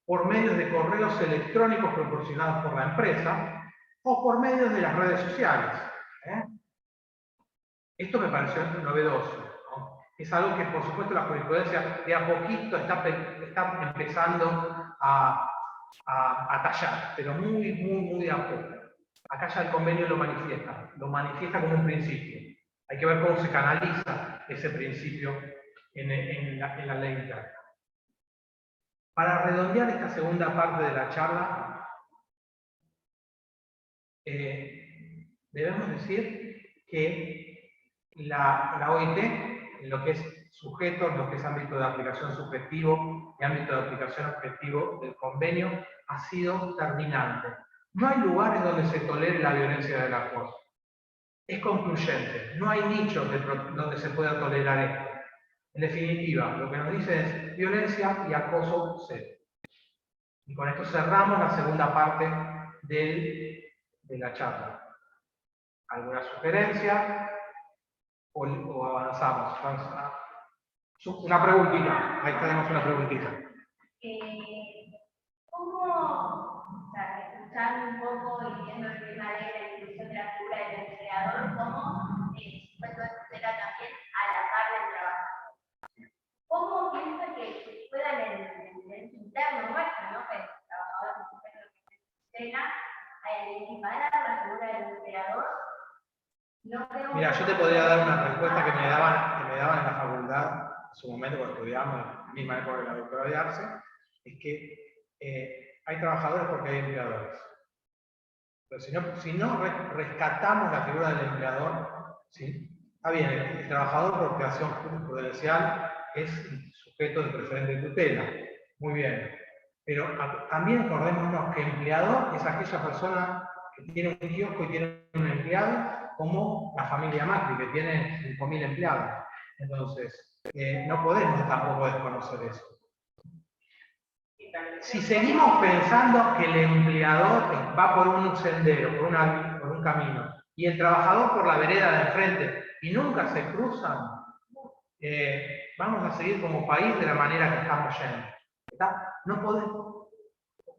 por medios de correos electrónicos proporcionados por la empresa o por medios de las redes sociales. Esto me pareció novedoso, ¿no? Es algo que, por supuesto, la jurisprudencia de a poquito está empezando a tallar, pero muy de a poco. Acá ya el convenio lo manifiesta como un principio. Hay que ver cómo se canaliza ese principio en la ley interna. Para redondear esta segunda parte de la charla, debemos decir que la OIT, en lo que es sujeto, en lo que es ámbito de aplicación subjetivo y ámbito de aplicación objetivo del convenio, ha sido terminante. No hay lugares donde se tolere la violencia del acoso. Es concluyente. No hay nichos donde se pueda tolerar esto. En definitiva, lo que nos dice es violencia y acoso cero. Y con esto cerramos la segunda parte de la charla. ¿Alguna sugerencia? ¿O avanzamos? Una preguntita. Ahí tenemos una preguntita.
¿Cómo, escuchando un poco y viendo el tema de la inclusión de la figura del empleador, cómo supuesto tutela también a la par del trabajador? ¿Cómo piensa que pueda en el interno nuestro, ¿no? Que el trabajador es un sujeto que tutela a equipar a la figura del empleador?
Mira, yo te podría dar una respuesta que me daban en la facultad en su momento cuando estudiamos, en la misma época de la doctora de Arce, es que hay trabajadores porque hay empleadores. Pero si no rescatamos la figura del empleador, ¿sí? Está bien, el trabajador por creación jurisprudencial es sujeto de preferente tutela. Muy bien. Pero también acordémonos que empleador es aquella persona que tiene un kiosco y tiene un empleado, como la familia Macri, que tiene 5.000 empleados. Entonces, no podemos tampoco desconocer eso. Si seguimos pensando que el empleador va por un sendero, por un camino, y el trabajador por la vereda de enfrente, y nunca se cruzan, vamos a seguir como país de la manera que estamos yendo. ¿Está? No podemos.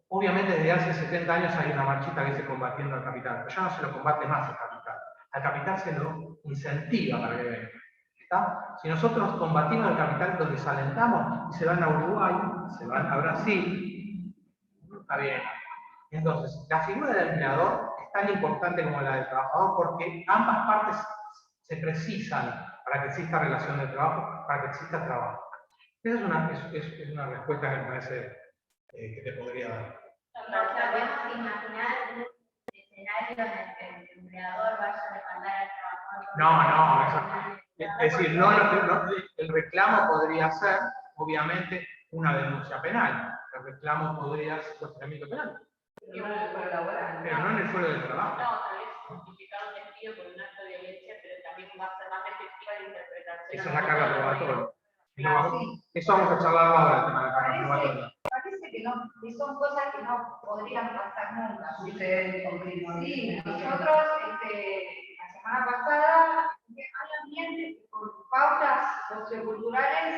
Obviamente desde hace 70 años hay una marchita que dice combatiendo al capital, pero ya no se lo combate más al capital. Al capital se lo incentiva para que venga. ¿Está? Si nosotros combatimos al capital, los desalentamos y se van a Uruguay, se van a Brasil, está bien. Entonces, la figura del empleador es tan importante como la del trabajador porque ambas partes se precisan para que exista relación de trabajo, para que exista trabajo. Esa es una respuesta que me parece que te podría dar.
Podemos imaginar un escenario en el que el empleador vaya a demandar al trabajador.
Es decir, el reclamo podría ser, obviamente, una denuncia penal. El reclamo podría ser cuestionamiento penal. Pero no en el fuero del trabajo.
No, tal vez justificar un despido por un acto de violencia, pero también va a ser más efectiva la interpretación.
Esa es la carga probatoria. Eso vamos a charlar ahora, el tema de la carga probatoria.
Parece que son cosas que no podrían pasar nunca. Sí, nosotros la semana pasada hay ambientes que por pautas socioculturales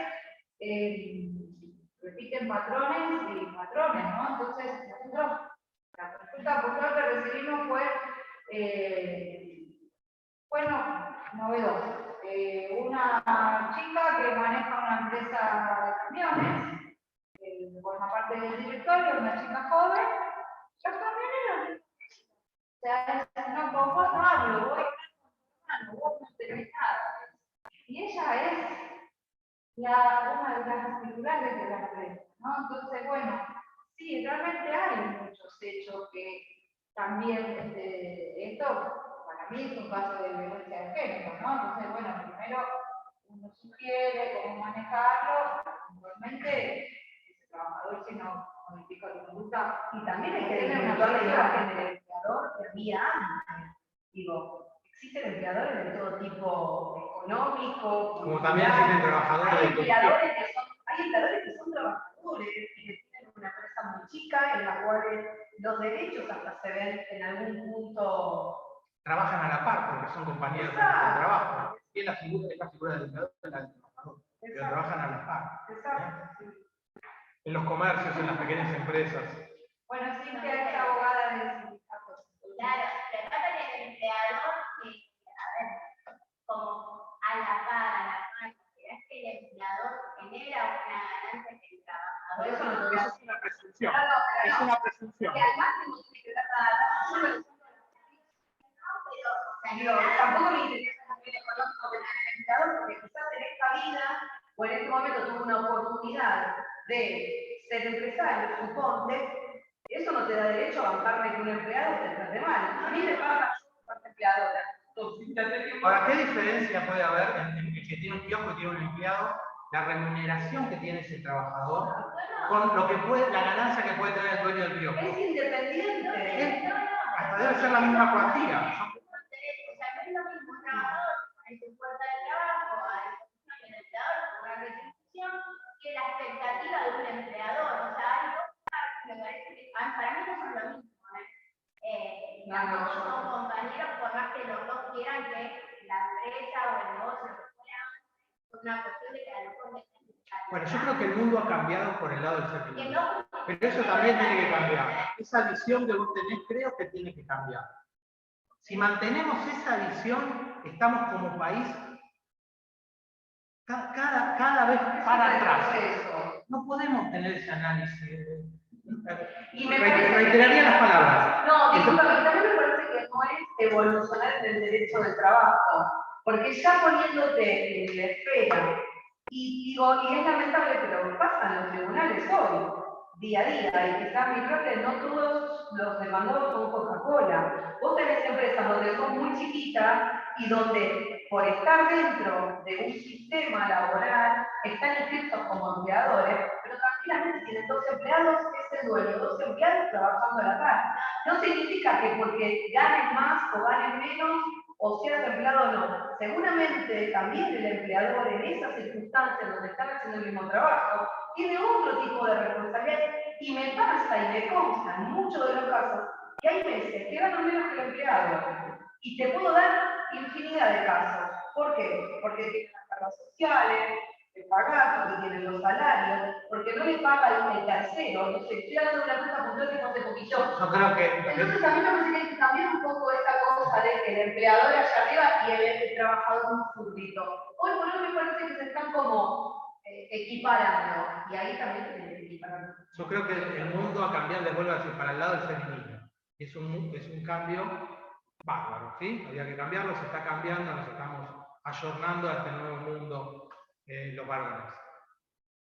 repiten patrones y patrones, ¿no? Entonces, nosotros, la consulta popular que recibimos fue novedosa. Una chica que maneja una empresa de camiones, forma parte del directorio, una chica joven, los camioneros. O sea, no, con vos no hablo, voy a vos no tenés nada. Y ella es una de las titulares de la empresa, ¿no? Entonces, bueno, sí, realmente hay muchos hechos que también, esto para mí es un caso de violencia de género, ¿no? Entonces, bueno, primero uno sugiere cómo manejarlo, justamente ese trabajador si no modifica su conducta.
Y también hay que desmontar la imagen del empleador que había antes. Digo, existen empleadores de todo tipo económico,
Como también existen trabajadores
hay
de
empleadores que son trabajadores y que tienen una empresa muy chica en la cual los derechos hasta se ven en algún punto.
trabajan a la par porque son compañeros de trabajo. Y es la figura del empleador y la del trabajador, pero trabajan a la par.
Exacto.
En los comercios, en las pequeñas empresas.
Bueno, sí, que es abogada del sindicato.
Claro, lo que pasa es que el empleador, a ver, como a la par, es que el empleador genera una ganancia que el trabajador.
Por eso no
Eso es una presunción.
pero
Es una presunción.
que además no tiene que ver nada. Digo, tampoco me interesa el nivel económico que tiene el empleador, porque quizás en esta vida o en este momento tuvo una oportunidad de ser empresario, suponte, eso no te da derecho a bancarme que un empleado te trate mal. A mí me paga yo parte empleadora.
Ahora, ¿qué diferencia puede haber entre el que tiene un kiosco y tiene un empleado? La remuneración que tiene ese trabajador con lo que puede, la ganancia que puede tener el dueño del kiosco.
Es independiente.
Hasta debe ser la misma cuantía.
O sea, no es lo mismo un trabajador en su puerta de trabajo, a el empleador con una retribución, que la expectativa de un empleador. O sea, algo me parece que para mí no son lo mismo. Tampoco son compañeros, por más que los dos quieran que la empresa o el negocio fuera una cuestión de que a lo mejor
Bueno, yo creo que el mundo ha cambiado por el lado del feminismo. Pero eso también tiene que cambiar. Esa visión que vos tenés creo que tiene que cambiar. Si mantenemos esa visión, estamos como país cada vez para atrás. No podemos tener ese análisis.
Y me parece
reiteraría las palabras.
No, disculpa, también me parece que no es evolucionar en el derecho del trabajo, porque ya poniéndote en la esfera, y digo, y es lamentable, pero pasa en los tribunales hoy, día a día, y quizás mi creo que no todos los demandados son Coca-Cola. Vos tenés empresas donde son muy chiquitas y donde por estar dentro de un sistema laboral están inscritos como empleadores, pero tranquilamente tienen 2 empleados, es el dueño, 2 empleados trabajando a la par. No significa que porque ganen más o ganen menos o seas empleado o no. Seguramente también el empleador en esas circunstancias donde están haciendo el mismo trabajo tiene otro tipo de responsabilidad y me pasa y me consta en muchos de los casos que hay veces que ganan menos que el empleado. Y te puedo dar infinidad de casos. ¿Por qué? Porque tienen las cargas sociales, que pagar, porque tienen los salarios, porque no le paga el tercero. No sé, estoy hablando de una cosa puntual que no hace poquito.
Yo creo que...
Entonces a mí me parece que hay que cambiar un poco esta cosa de que el empleador allá arriba y el trabajador un súbdito. Hoy por hoy me parece que se están como equiparando, y ahí también se tiene que equiparar.
Yo creo que el mundo ha cambiado, les vuelvo a decir, para el lado del feminismo. Es un cambio bárbaro, ¿sí? Había que cambiarlo, se está cambiando, nos estamos ayornando a este nuevo mundo, los varones.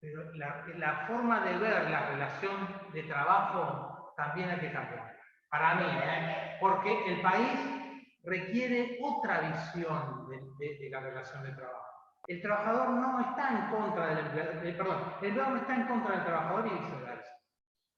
Pero la forma de ver la relación de trabajo también hay que cambiar. Para mí, porque el país requiere otra visión de la relación de trabajo. El trabajador no está en contra del empleador, el empleador no está en contra del trabajador y viceversa.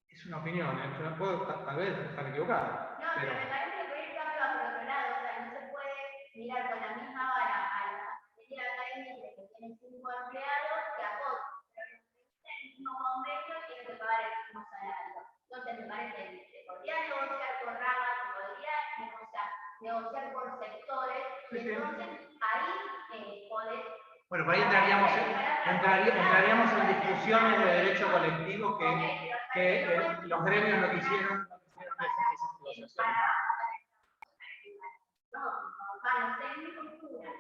Es una opinión, puedo tal vez estar equivocado.
No, pero me parece que el cambio va por otro lado, o sea, no se puede mirar con la misma vara a la Secretaría Académica que tiene 5 empleados que a todos, pero el mismo convenio tiene que pagar el mismo salario. Entonces me parece que se podría negociar por ramas, se podría negociar por sectores, y entonces ahí podés.
Bueno, por ahí entraríamos en discusiones de derecho colectivo que los gremios no quisieron esas negociaciones.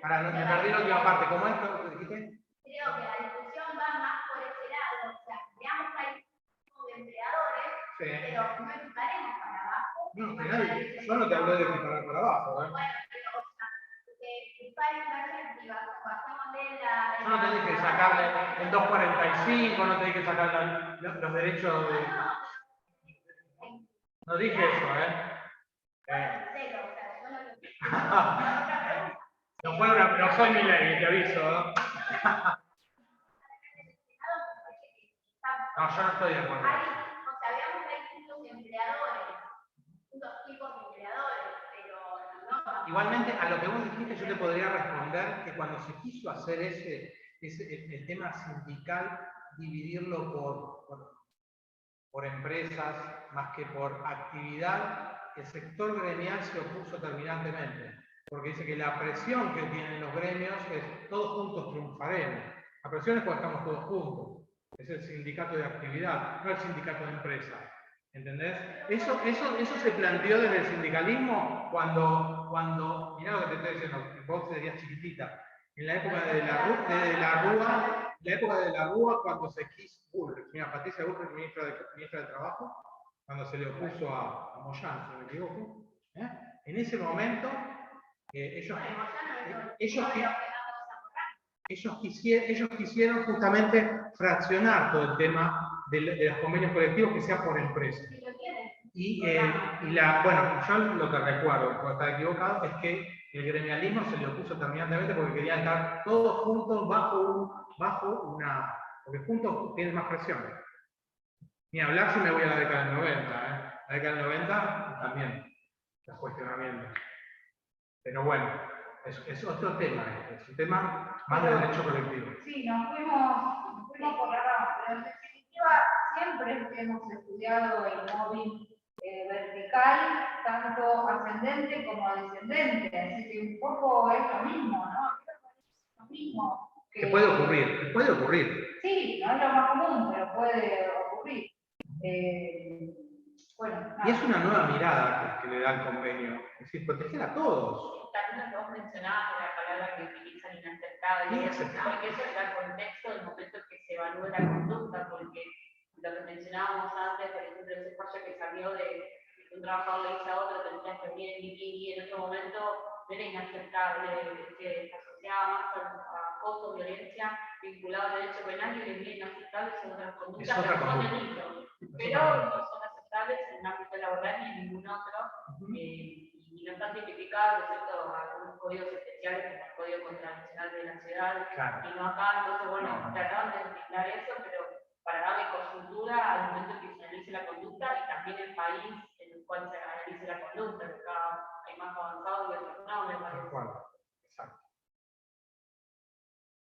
Para no me perdí la última parte, ¿cómo es lo que dijiste?
Creo que la discusión va más por ese lado, o sea, veamos que hay un grupo de empleadores, pero no equiparemos para abajo.
No, yo no te hablé de equiparar para abajo,
Bueno, pero, o sea, que equiparen perspectivas, pasemos de la...
Yo no te dije sacarle el 245, no te dije sacar los derechos de... No dije eso, No soy mi ley, te aviso, No, yo no estoy de acuerdo.
Sabíamos que hay puntos empleadores, puntos tipos de empleadores, pero no.
Igualmente, a lo que vos dijiste, yo te podría responder que cuando se quiso hacer el tema sindical, dividirlo por empresas más que por actividad, el sector gremial se opuso terminantemente, porque dice que la presión que tienen los gremios es todos juntos triunfaremos. La presión es cuando estamos todos juntos. Es el sindicato de actividad, no el sindicato de empresa. ¿Entendés? Eso se planteó desde el sindicalismo cuando mirá lo que te estoy diciendo, vos serías chiquitita. En la época de la Rúa, cuando se quiso, mira, Patricia Bullrich, ministra de Trabajo, cuando se le opuso a Moyano, si no me equivoco, en ese momento ellos quisieron justamente fraccionar todo el tema de los convenios colectivos que sea por empresa. Bueno, yo lo que recuerdo, puedo estar equivocado, es que el gremialismo se le opuso terminantemente porque querían estar todos juntos bajo una... porque juntos tienen más presión. Ni hablar si me voy a la década del 90, La década del 90 también, los cuestionamientos. Pero bueno, es otro tema, es un tema más de derecho colectivo.
Sí, nos fuimos por la rama, pero en definitiva siempre hemos estudiado el móvil vertical, tanto ascendente como descendente, así que un poco es lo mismo, ¿no? Es lo mismo.
Que puede ocurrir.
Sí, no es lo más común, pero puede ocurrir. Bueno,
y es una nueva mirada que le da el convenio, es decir, proteger a todos.
También lo que vos mencionabas de la palabra que utilizan inaceptable, porque eso le da contexto del momento que se evalúa la conducta, porque lo que mencionábamos antes, por ejemplo, ese fallo que salió de un trabajador le dice a otro, tendrías que venir en bikini, en otro momento era inaceptable, que se asociaba más a acoso, violencia, vinculado al derecho penal, y le viene inaceptable son otras conductas que son delitos, pero no son aceptables en el ámbito laboral ni en ningún otro, y no están tipificados, excepto algunos códigos especiales como el Código Contravencional de la Ciudad,
claro.
Y no acá, entonces bueno, trataban de legislar eso, pero para darle coyuntura al momento que se analice la conducta y también el país en el cual se analice la conducta, que acá hay más avanzado y otros no, me parece.
Exacto.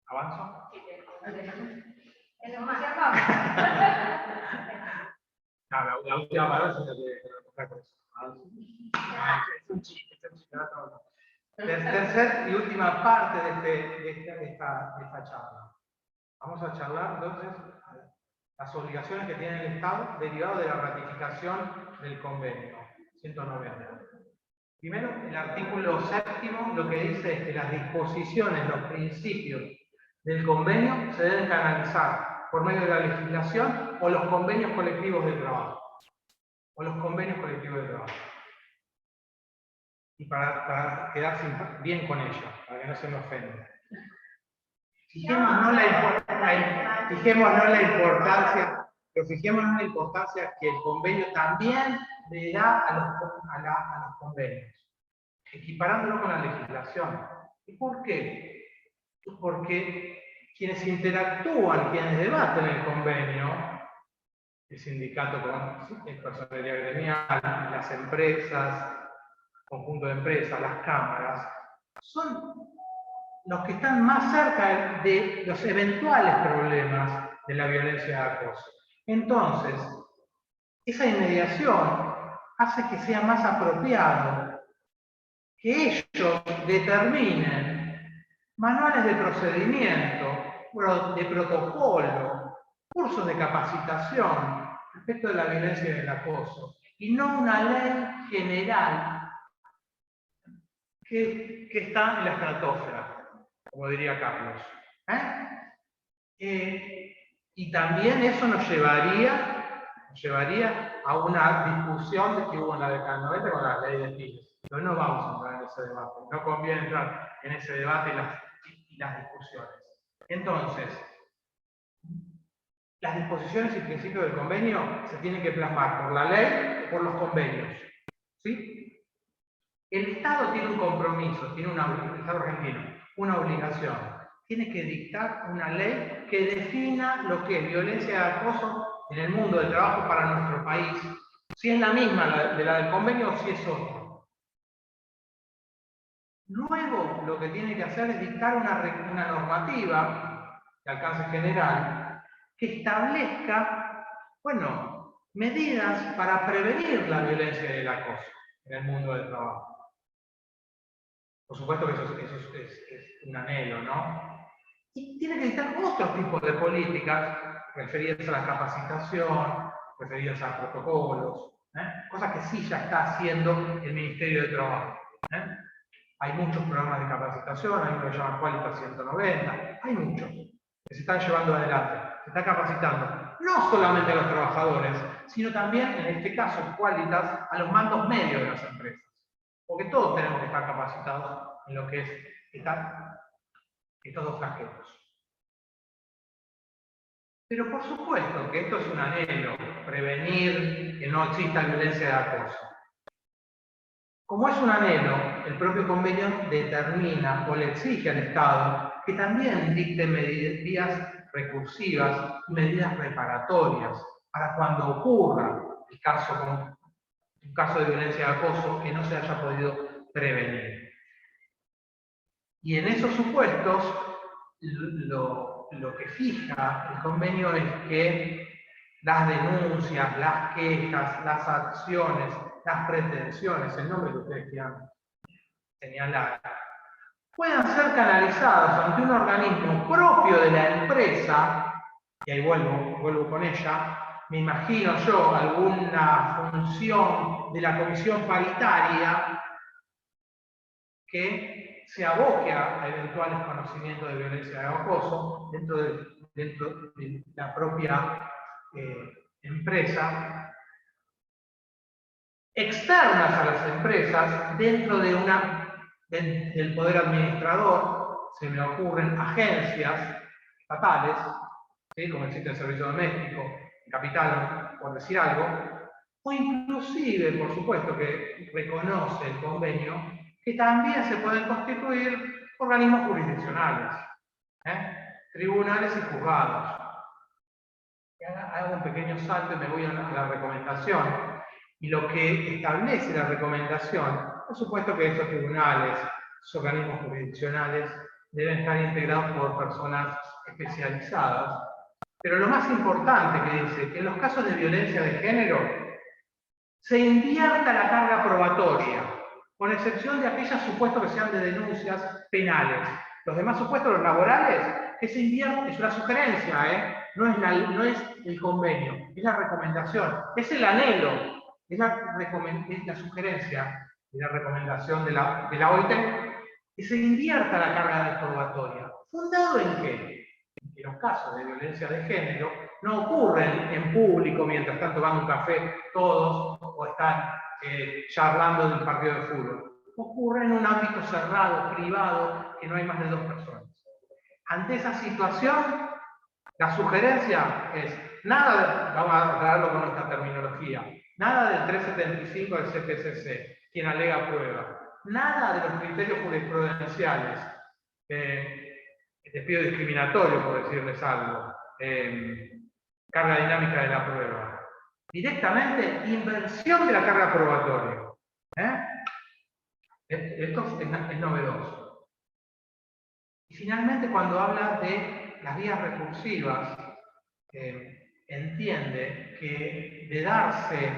¿Avanzo?
Sí,
es lo más llamado.
No, la última palabra es otra cosa. Es un chiste, Tercer y última parte de esta charla. Vamos a charlar entonces las obligaciones que tiene el Estado derivado de la ratificación del convenio 190. Primero, el artículo 7º lo que dice es que las disposiciones, los principios del convenio se deben canalizar por medio de la legislación o los convenios colectivos de trabajo. Y para quedarse bien con ellos, para que no se me ofenda. Fijémonos la importancia que el convenio también le da a los convenios, equiparándolo con la legislación. ¿Y por qué? Porque quienes interactúan, quienes debaten el convenio, el sindicato con el personalidad gremial, las empresas, conjunto de empresas, las cámaras, son los que están más cerca de los eventuales problemas de la violencia de acoso. Entonces, esa inmediación hace que sea más apropiado que ellos determinen manuales de procedimiento, de protocolo, cursos de capacitación respecto de la violencia y del acoso, y no una ley general que está en la estratosfera, como diría Carlos. Y también eso nos llevaría a una discusión que hubo en la década del 90 con la ley de Piles. Pero no vamos a entrar en ese debate, no conviene entrar en ese debate y las discusiones. Entonces, las disposiciones y principios del convenio se tienen que plasmar por la ley o por los convenios. ¿Sí? El Estado tiene un compromiso, el Estado argentino, una obligación. Tiene que dictar una ley que defina lo que es violencia de acoso en el mundo del trabajo para nuestro país, si es la misma de la del convenio o si es otra. Luego, lo que tiene que hacer es dictar una normativa de alcance general que establezca, bueno, medidas para prevenir la violencia y el acoso en el mundo del trabajo. Por supuesto que eso es un anhelo, ¿no? Y tiene que dictar otros tipos de políticas referidas a la capacitación, referidas a protocolos, cosas que sí ya está haciendo el Ministerio de Trabajo. Hay muchos programas de capacitación, hay uno que se llama Qualitas 190, hay muchos que se están llevando adelante, se está capacitando, no solamente a los trabajadores, sino también, en este caso, Qualitas, a los mandos medios de las empresas. Porque todos tenemos que estar capacitados en lo que es estos dos flagelos. Pero por supuesto que esto es un anhelo, prevenir que no exista violencia de acoso. Como es un anhelo, el propio convenio determina o le exige al Estado que también dicte medidas recursivas y medidas reparatorias para cuando ocurra un caso de violencia de acoso que no se haya podido prevenir. Y en esos supuestos, lo que fija el convenio es que las denuncias, las quejas, las acciones, las pretensiones, el nombre que ustedes quieran señalar, puedan ser canalizadas ante un organismo propio de la empresa, y ahí vuelvo con ella, me imagino yo alguna función de la comisión paritaria que se aboque a eventuales conocimientos de violencia de acoso dentro de la propia empresa, externas a las empresas, dentro del poder administrador, se me ocurren agencias estatales, ¿sí? Como existe el servicio doméstico, el capital, por decir algo, o inclusive, por supuesto, que reconoce el convenio, que también se pueden constituir organismos jurisdiccionales, tribunales y juzgados. Hago un pequeño salto y me voy a la recomendación. Y lo que establece la recomendación, por supuesto que estos tribunales, esos organismos jurisdiccionales, deben estar integrados por personas especializadas. Pero lo más importante que dice, que en los casos de violencia de género, se invierta la carga probatoria, con excepción de aquellos supuestos que sean de denuncias penales. Los demás supuestos, los laborales, que se invierta, es una sugerencia, no es el convenio, es la recomendación, es el anhelo. Es la sugerencia y la recomendación de la OIT que se invierta la carga probatoria. ¿Fundado en qué? En que los casos de violencia de género no ocurren en público mientras están tomando un café todos o están charlando del partido de fútbol. Ocurren en un ámbito cerrado, privado, que no hay más de 2 personas. Ante esa situación, la sugerencia es nada, vamos a aclararlo con nuestra terminología, nada del 375 del CPCC, quien alega prueba. Nada de los criterios jurisprudenciales, despido discriminatorio, por decirles algo, carga dinámica de la prueba. Directamente, inversión de la carga probatoria. Esto es novedoso. Y finalmente, cuando habla de las vías recursivas, entiende que de darse,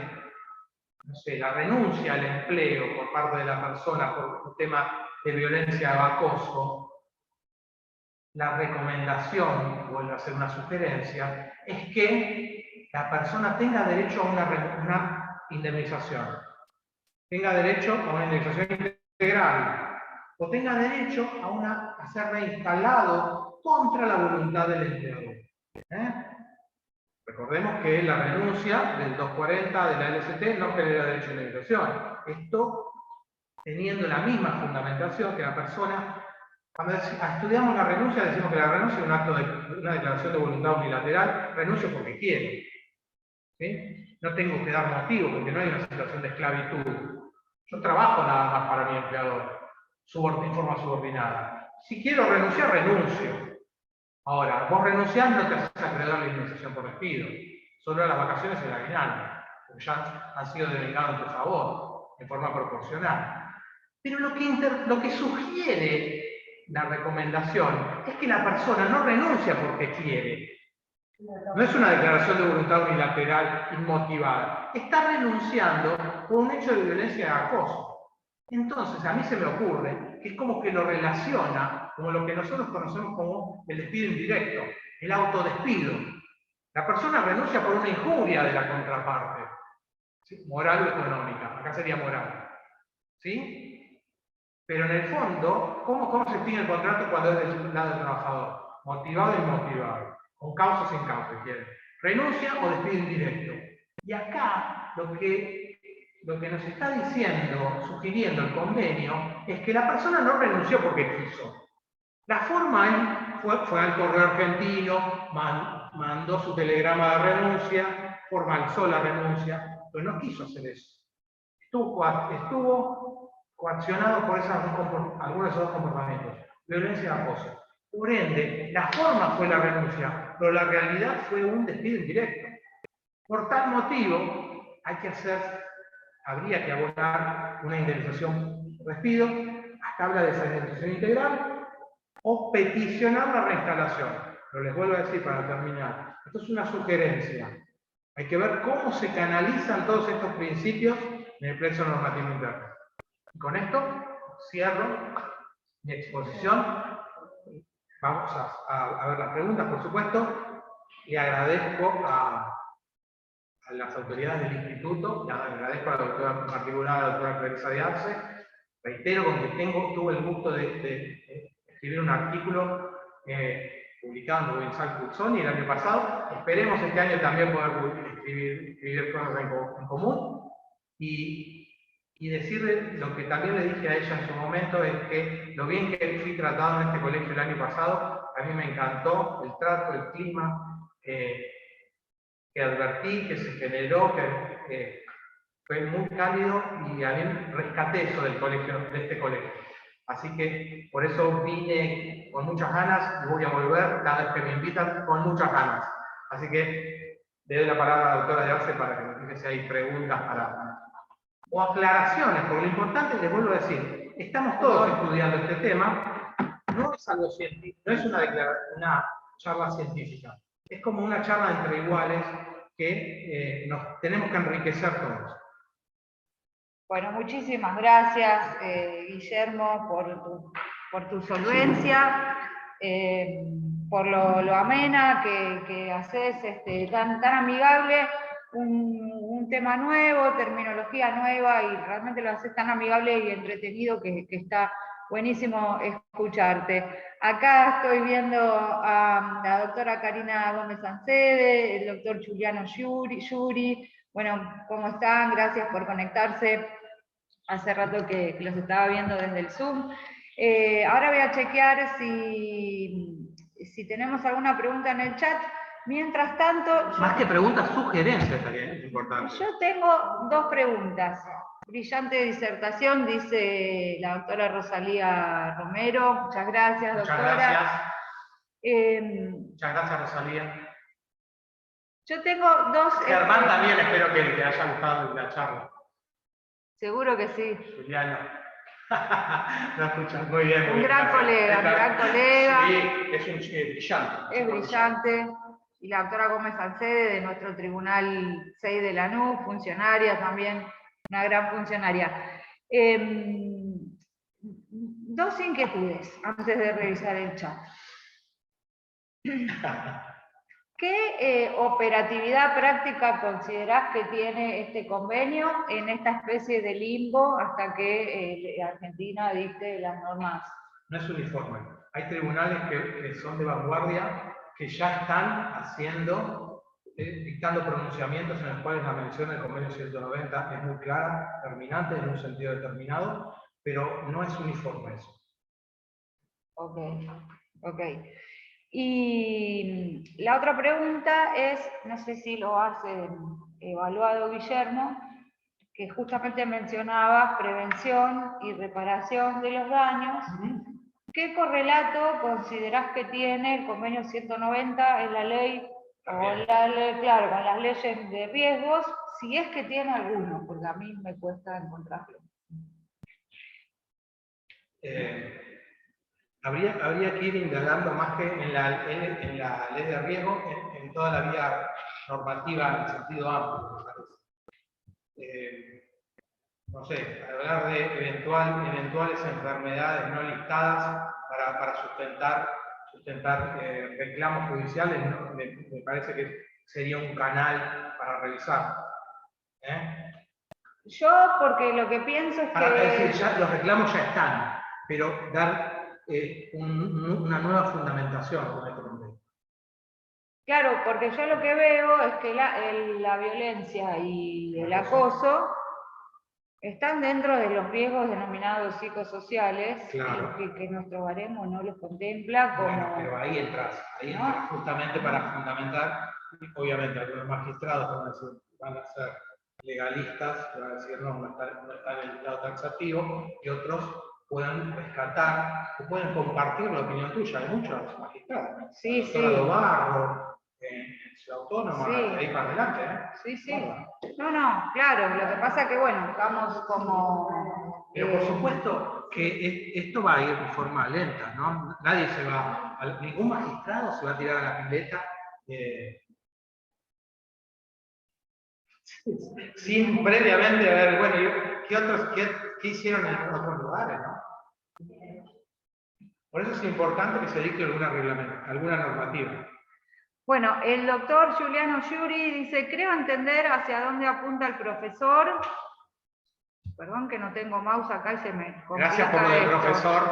no sé, la renuncia al empleo por parte de la persona por un tema de violencia o acoso, la recomendación, vuelvo a hacer una sugerencia, es que la persona tenga derecho a una indemnización, tenga derecho a una indemnización integral, o tenga derecho a ser reinstalado contra la voluntad del empleador. Recordemos que la renuncia del 240 de la LST no genera derecho a indemnización. Esto teniendo la misma fundamentación que la persona, cuando estudiamos la renuncia, decimos que la renuncia es un acto de una declaración de voluntad unilateral, renuncio porque quiero. ¿Sí? No tengo que dar motivo porque no hay una situación de esclavitud. Yo trabajo nada más para mi empleador, en forma subordinada. Si quiero renunciar, renuncio. Ahora, vos renunciás, no te haces acreedor a la indemnización por despido. solo las vacaciones y el aguinaldo, porque ya han sido devengados en tu favor, de forma proporcional. Pero lo que sugiere la recomendación es que la persona no renuncia porque quiere. No es una declaración de voluntad unilateral inmotivada. Está renunciando por un hecho de violencia de acoso. Entonces, a mí se me ocurre que es como que lo relaciona como lo que nosotros conocemos como el despido indirecto, el autodespido. La persona renuncia por una injuria de la contraparte, ¿sí? Moral o económica. Acá sería moral. ¿Sí? Pero en el fondo, ¿cómo se extingue el contrato cuando es del lado del trabajador? Motivado o inmotivado. Con causa o sin causa, si quieren. Renuncia o despido indirecto. Y acá lo que nos está diciendo, sugiriendo el convenio, es que la persona no renunció porque quiso. La forma fue al correo argentino, mandó su telegrama de renuncia, formalizó la renuncia, pero no quiso hacer eso. Estuvo coaccionado por algunos de esos dos comportamientos, violencia y acoso. Por ende, la forma fue la renuncia, pero la realidad fue un despido indirecto. Por tal motivo, habría que abonar una indemnización por despido, hasta habla de esa indemnización integral, o peticionar la reinstalación. Pero les vuelvo a decir para terminar, esto es una sugerencia. Hay que ver cómo se canalizan todos estos principios en el plexo normativo interno. Y con esto cierro mi exposición. Vamos a ver las preguntas, por supuesto. Le agradezco a las autoridades del instituto, le agradezco a la doctora particular, a la doctora Clarisa de Arce. Reitero con que tuve el gusto de escribir un artículo publicado en Winsal Curzoni el año pasado. Esperemos este año también poder escribir cosas en común. Y decirle lo que también le dije a ella en su momento, es que lo bien que fui tratado en este colegio el año pasado, a mí me encantó el trato, el clima que advertí, que se generó, que fue muy cálido, y a mí rescaté eso del colegio, de este colegio. Así que por eso vine con muchas ganas y voy a volver cada vez que me invitan con muchas ganas. Así que le doy la palabra a la doctora de Arce para que nos diga si hay preguntas o aclaraciones, porque lo importante, les vuelvo a decir, estamos todos estudiando este tema, no es algo científico, no es una charla científica, es como una charla entre iguales que nos tenemos que enriquecer todos.
Bueno, muchísimas gracias, Guillermo, por tu solvencia, por lo amena que haces, tan amigable, un tema nuevo, terminología nueva, y realmente lo haces tan amigable y entretenido que está buenísimo escucharte. Acá estoy viendo a la doctora Karina Gómez Ancede, el doctor Juliano Yuri. Bueno, ¿cómo están? Gracias por conectarse. Hace rato que los estaba viendo desde el Zoom. Ahora voy a chequear si tenemos alguna pregunta en el chat. Mientras tanto...
Más que preguntas, sugerencias también es importante.
Yo tengo dos preguntas. Brillante disertación, dice la doctora Rosalía Romero. Muchas gracias, doctora.
Muchas gracias. Muchas gracias, Rosalía.
Yo tengo dos...
Germán también espero que le haya gustado la charla.
Seguro que sí.
Juliano. Lo escuchas muy bien.
Un gran colega.
Sí, es un brillante.
Es brillante. Y la doctora Gómez Ancede, de nuestro Tribunal 6 de Lanús, funcionaria también, una gran funcionaria. Dos inquietudes antes de revisar el chat. ¿Qué operatividad práctica considerás que tiene este convenio en esta especie de limbo hasta que Argentina dicte las normas?
No es uniforme. Hay tribunales que son de vanguardia, que ya están dictando pronunciamientos en los cuales la mención del convenio 190 es muy clara, terminante en un sentido determinado, pero no es uniforme eso.
Ok. Y la otra pregunta es, no sé si lo has evaluado, Guillermo, que justamente mencionabas prevención y reparación de los daños. ¿Qué correlato considerás que tiene el convenio 190 en la ley claro, con las leyes de riesgos, si es que tiene alguno, porque a mí me cuesta encontrarlo.
Habría que ir indagando más que en la ley de riesgo, en toda la vía normativa en sentido amplio, me parece. No sé, hablar de eventuales enfermedades no listadas para sustentar reclamos judiciales, ¿no? Me parece que sería un canal para revisar.
Yo, porque lo que pienso es que...
Es decir, ya, los reclamos ya están, pero dar una nueva fundamentación con este contexto.
Claro, porque yo lo que veo es que la violencia y el acoso están dentro de los riesgos denominados psicosociales,
claro,
y que nuestro baremo no los contempla como...
Bueno, pero ahí entras justamente para fundamentar, obviamente algunos magistrados van a ser legalistas, van a decir no está en el lado taxativo, y otros pueden rescatar, o pueden compartir la opinión tuya, hay muchos magistrados.
Sí,
la doctora Dobarro, en Ciudad Autónoma,
sí.
de ahí para adelante,
Sí, sí. No, claro, lo que pasa es que, bueno, estamos como...
Pero por supuesto que esto va a ir de forma lenta, ¿no? Ningún magistrado se va a tirar a la pileta sin previamente ver, bueno, ¿qué hicieron en otros lugares, no? Por eso es importante que se dicte alguna normativa.
Bueno, el doctor Giuliano Giuri dice, creo entender hacia dónde apunta el profesor. Perdón que no tengo mouse acá y se me complica.
Gracias por lo del profesor.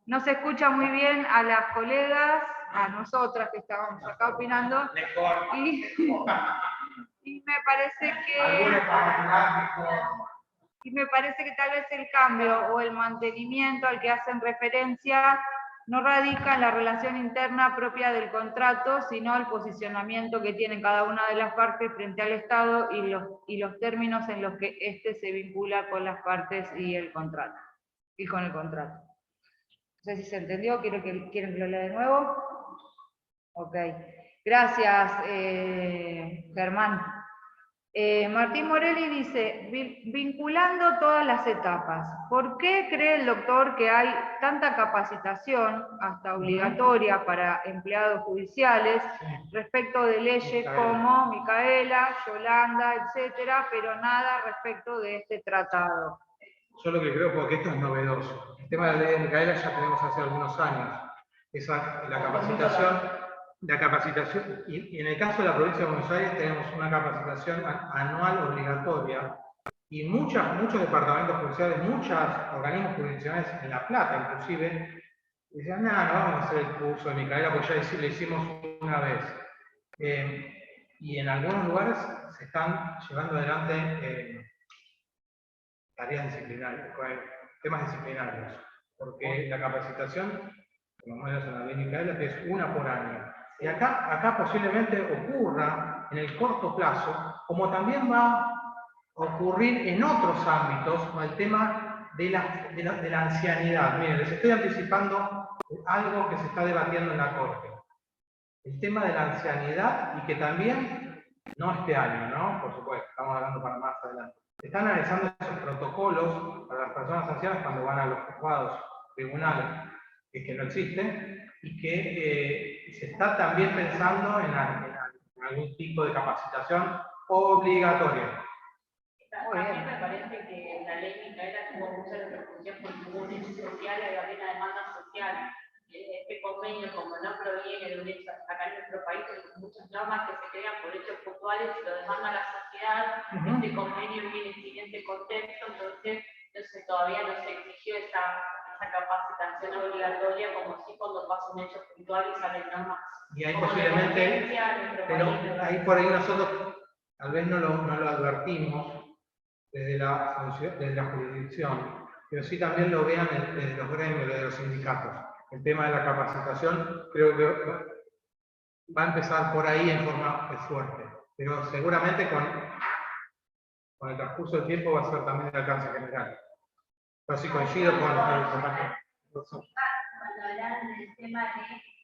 No se escucha muy bien a las colegas, a nosotras que estábamos acá opinando. Y me parece que tal vez el cambio o el mantenimiento al que hacen referencia no radica en la relación interna propia del contrato, sino el posicionamiento que tiene cada una de las partes frente al Estado y los términos en los que éste se vincula con las partes y el contrato, y con el contrato. No sé si se entendió, ¿quieren que lo lea de nuevo? Ok. Gracias, Germán. Martín Morelli dice, vinculando todas las etapas, ¿por qué cree el doctor que hay tanta capacitación, hasta obligatoria para empleados judiciales, respecto de leyes como Micaela, Yolanda, etcétera, pero nada respecto de este tratado?
Yo lo que creo, porque esto es novedoso. El tema de la ley de Micaela ya tenemos hace algunos años. La capacitación, y en el caso de la provincia de Buenos Aires tenemos una capacitación anual obligatoria, y muchos departamentos judiciales, muchos organismos jurisdiccionales en La Plata inclusive, decían, no vamos a hacer el curso de Micaela porque ya lo hicimos una vez. Y en algunos lugares se están llevando adelante tareas disciplinarias, temas disciplinarios, porque la capacitación, por lo menos en la ley Micaela, que es una por año. Y acá posiblemente ocurra en el corto plazo, como también va a ocurrir en otros ámbitos, con el tema de la ancianidad. Miren, les estoy anticipando algo que se está debatiendo en la Corte. El tema de la ancianidad, y que también, no este año, ¿no? Por supuesto, estamos hablando para más adelante. Se están analizando esos protocolos para las personas ancianas cuando van a los juzgados, tribunales, que no existen, y que se está también pensando en algún tipo de capacitación obligatoria.
También me parece que la ley Micaela tuvo mucha repercusión porque hubo un hecho social, hay una demanda social. Este convenio, como no proviene de un hecho acá en nuestro país, hay muchas normas que se crean por hechos puntuales y lo demanda la sociedad. Este convenio viene sin este contexto, entonces todavía no se exigió esa capacitación obligatoria como si cuando pasa un hecho puntual y salen normas.
Y ahí posiblemente, pero ahí por ahí nosotros tal vez no lo advertimos desde la jurisdicción, pero sí también lo vean desde los gremios, desde los sindicatos. El tema de la capacitación creo que va a empezar por ahí en forma fuerte, pero seguramente con el transcurso del tiempo va a ser también de alcance general. Pero sí coincido con
cuando hablan del tema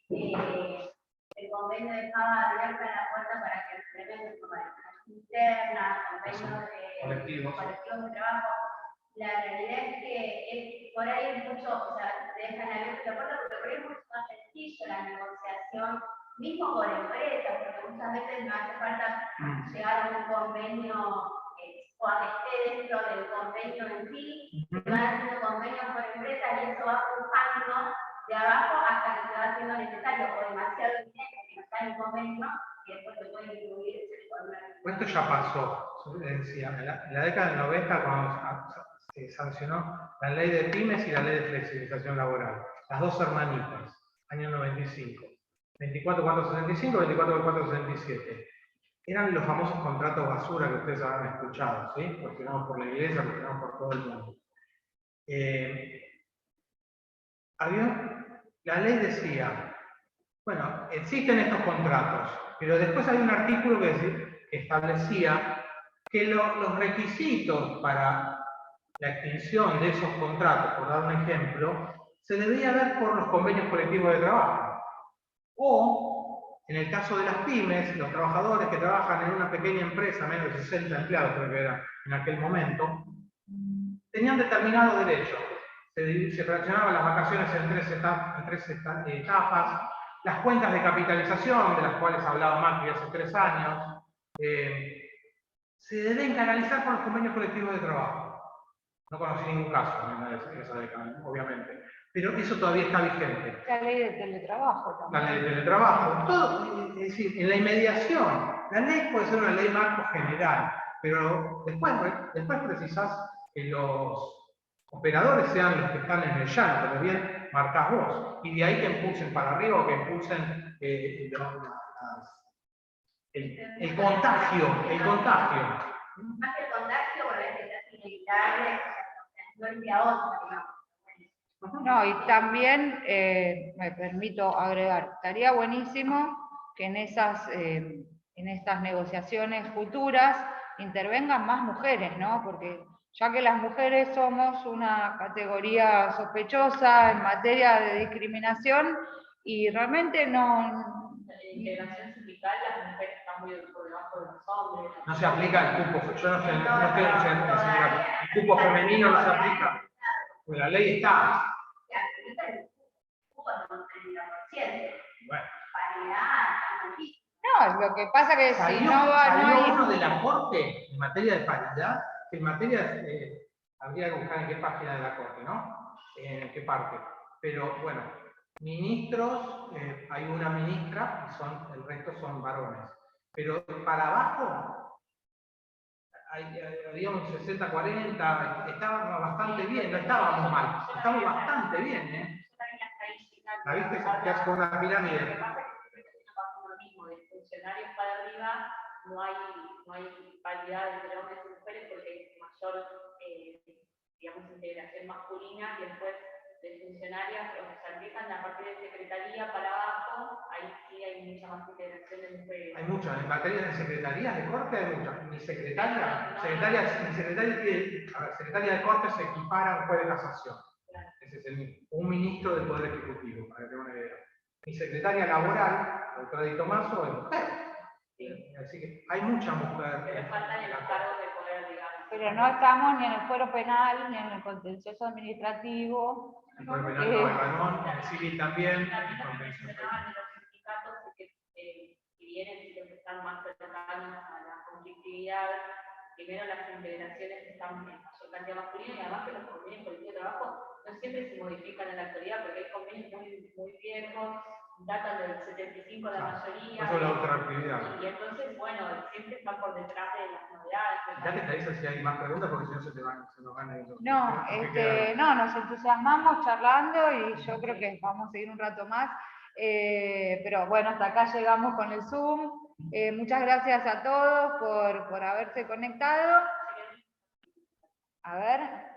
del convenio dejaba abierta la puerta para que los gremios de organización interna, convenios de
colectivos
de trabajo. La realidad es que por ahí es mucho, o sea, dejan abierta la puerta porque por ahí es mucho más sencillo la negociación, mismo con empresas, porque muchas veces no hace falta llegar a un convenio o a que esté dentro del convenio en sí, van haciendo convenios por empresas y eso va pujando de abajo hasta que se va haciendo necesario o demasiado dinero que no está en el convenio y después se puede incluir ese convenio.
Esto ya pasó, decía, en la década del 90 cuando se sancionó la ley de pymes y la ley de flexibilización laboral, las dos hermanitas, año 95, 24.465, 24.467. Eran los famosos contratos basura que ustedes habrán escuchado, ¿sí? Cuestionados por la iglesia, cuestionados por todo el mundo. La ley decía, bueno, existen estos contratos, pero después hay un artículo que establecía que los requisitos para la extinción de esos contratos, por dar un ejemplo, se debía ver por los convenios colectivos de trabajo. O, en el caso de las pymes, los trabajadores que trabajan en una pequeña empresa, menos de 60 empleados creo que era en aquel momento, tenían determinados derechos. Se fraccionaban las vacaciones en tres etapas, las cuentas de capitalización, de las cuales hablaba Macri hace 3 años, se deben canalizar por los convenios colectivos de trabajo. No conocí ningún caso en esa década, obviamente. Pero eso todavía está vigente.
La ley de teletrabajo también.
La ley de teletrabajo. Todo, es decir, en la inmediación, la ley puede ser una ley marco general, pero después precisás que los operadores sean los que están en el llano, pero bien marcás vos. Y de ahí que impulsen para arriba o que impulsen el contagio.
Más que el contagio, bueno, es que es inevitable, no es de ahora, digamos.
No, y también me permito agregar, estaría buenísimo que en estas negociaciones futuras intervengan más mujeres, ¿no? Porque ya que las mujeres somos una categoría sospechosa en materia de discriminación y realmente no...
En integración sindical las mujeres están muy por debajo de los hombres.
No se aplica el cupo, yo no estoy en sindicato. El cupo femenino no se aplica. Pues la ley está. Bueno.
No, lo que pasa que si no va...
Salió uno de la Corte en materia de paridad, que en materia habría que buscar en qué página de la Corte, ¿no? En qué parte. Pero bueno, ministros, hay una ministra y el resto son varones. Pero para abajo, había un 60-40, estábamos bastante bien, no estábamos mal, estábamos bastante bien, ¿eh? ¿La viste? Que hace con una pirámide.
Lo que pasa es que no pasa lo mismo, de funcionarios para arriba no hay paridad entre hombres y mujeres porque hay mayor, digamos, integración masculina y después de funcionarias, o sea, empiezan a partir de secretaría para abajo, ahí sí hay mucha más integración de mujeres.
Hay muchas, en materia de secretarías de corte hay muchas. Mi secretaria de corte se equipara a un juez de casación. Ese es un ministro del Poder Ejecutivo, para que tengan una idea. Mi secretaria laboral, la doctora Di Tomaso, es mujer. Así que hay mucha mujer.
Pero faltan en los cargos de poder, digamos.
Pero no estamos ni en el fuero penal, ni en el contencioso administrativo.
El fuero penal no hay varón, en el civil también.
También lo que mencionaban de los sindicatos es que si bien ellos están más cercanos a la conflictividad, primero las integraciones están en mayor cantidad masculina y además que los convenios colectivos de trabajo no siempre se modifican en la actualidad porque hay convenios muy viejos, datan del 75 la mayoría.
Eso es la otra actividad.
Y entonces, bueno, siempre están por detrás de las novedades.
Ya que te dices si hay más preguntas porque si no se nos van a ir.
No, nos entusiasmamos charlando y yo creo que vamos a seguir un rato más. Pero bueno, hasta acá llegamos con el Zoom. Muchas gracias a todos por haberse conectado. A ver.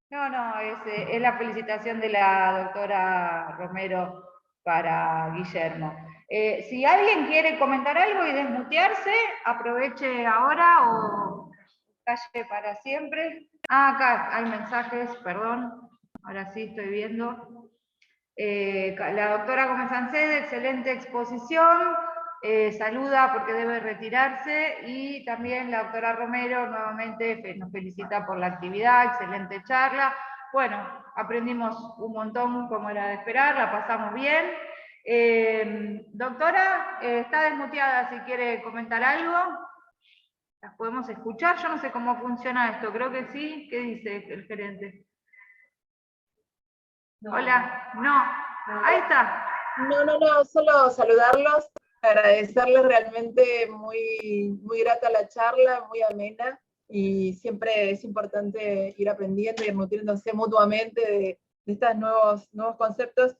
No, es la felicitación de la doctora Romero para Guillermo. Si alguien quiere comentar algo y desmutearse, aproveche ahora o calle para siempre. Acá hay mensajes, perdón. Ahora sí estoy viendo. La doctora Gómez Ancede, excelente exposición, saluda porque debe retirarse, y también la doctora Romero nuevamente nos felicita por la actividad, excelente charla. Bueno, aprendimos un montón como era de esperar, la pasamos bien. Doctora, está desmuteada si quiere comentar algo. ¿Las podemos escuchar? Yo no sé cómo funciona esto, creo que sí. ¿Qué dice el gerente? No. Hola, no. Ahí está.
No, solo saludarlos, agradecerles, realmente muy grata la charla, muy amena, y siempre es importante ir aprendiendo y nutriéndose mutuamente de estos nuevos conceptos.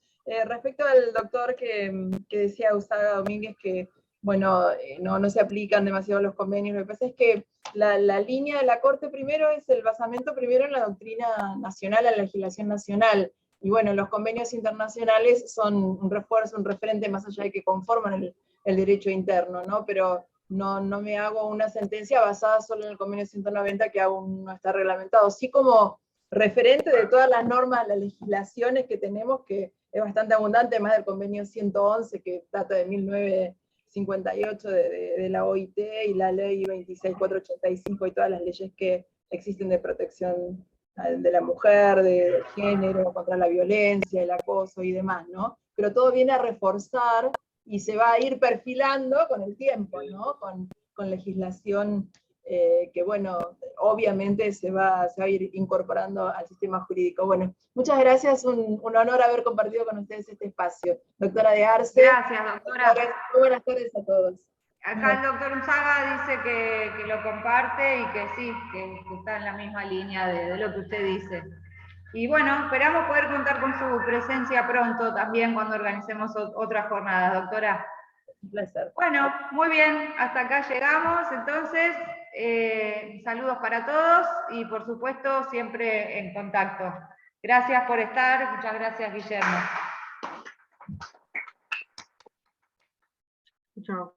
Respecto al doctor que decía Gustavo Domínguez que, bueno, no se aplican demasiado los convenios, lo que pasa es que la línea de la Corte primero es el basamento primero en la doctrina nacional, en la legislación nacional. Y bueno, los convenios internacionales son un refuerzo, un referente más allá de que conforman el derecho interno, ¿no? Pero no me hago una sentencia basada solo en el convenio 190, que aún no está reglamentado. Sí, como referente de todas las normas, las legislaciones que tenemos, que es bastante abundante, más del convenio 111, que data de 1958 de la OIT, y la ley 26485 y todas las leyes que existen de protección de la mujer, de género, contra la violencia, el acoso y demás, ¿no? Pero todo viene a reforzar y se va a ir perfilando con el tiempo, ¿no? Con legislación que, bueno, obviamente se va a ir incorporando al sistema jurídico. Bueno, muchas gracias, un honor haber compartido con ustedes este espacio. Doctora de Arce.
Gracias, doctora.
Muy buenas tardes a todos.
Acá el doctor Unzaga dice que lo comparte y que sí, que está en la misma línea de lo que usted dice. Y bueno, esperamos poder contar con su presencia pronto también cuando organicemos otras jornadas, doctora.
Un placer.
Bueno, muy bien, hasta acá llegamos, entonces, saludos para todos y por supuesto siempre en contacto. Gracias por estar, muchas gracias, Guillermo.
Chao.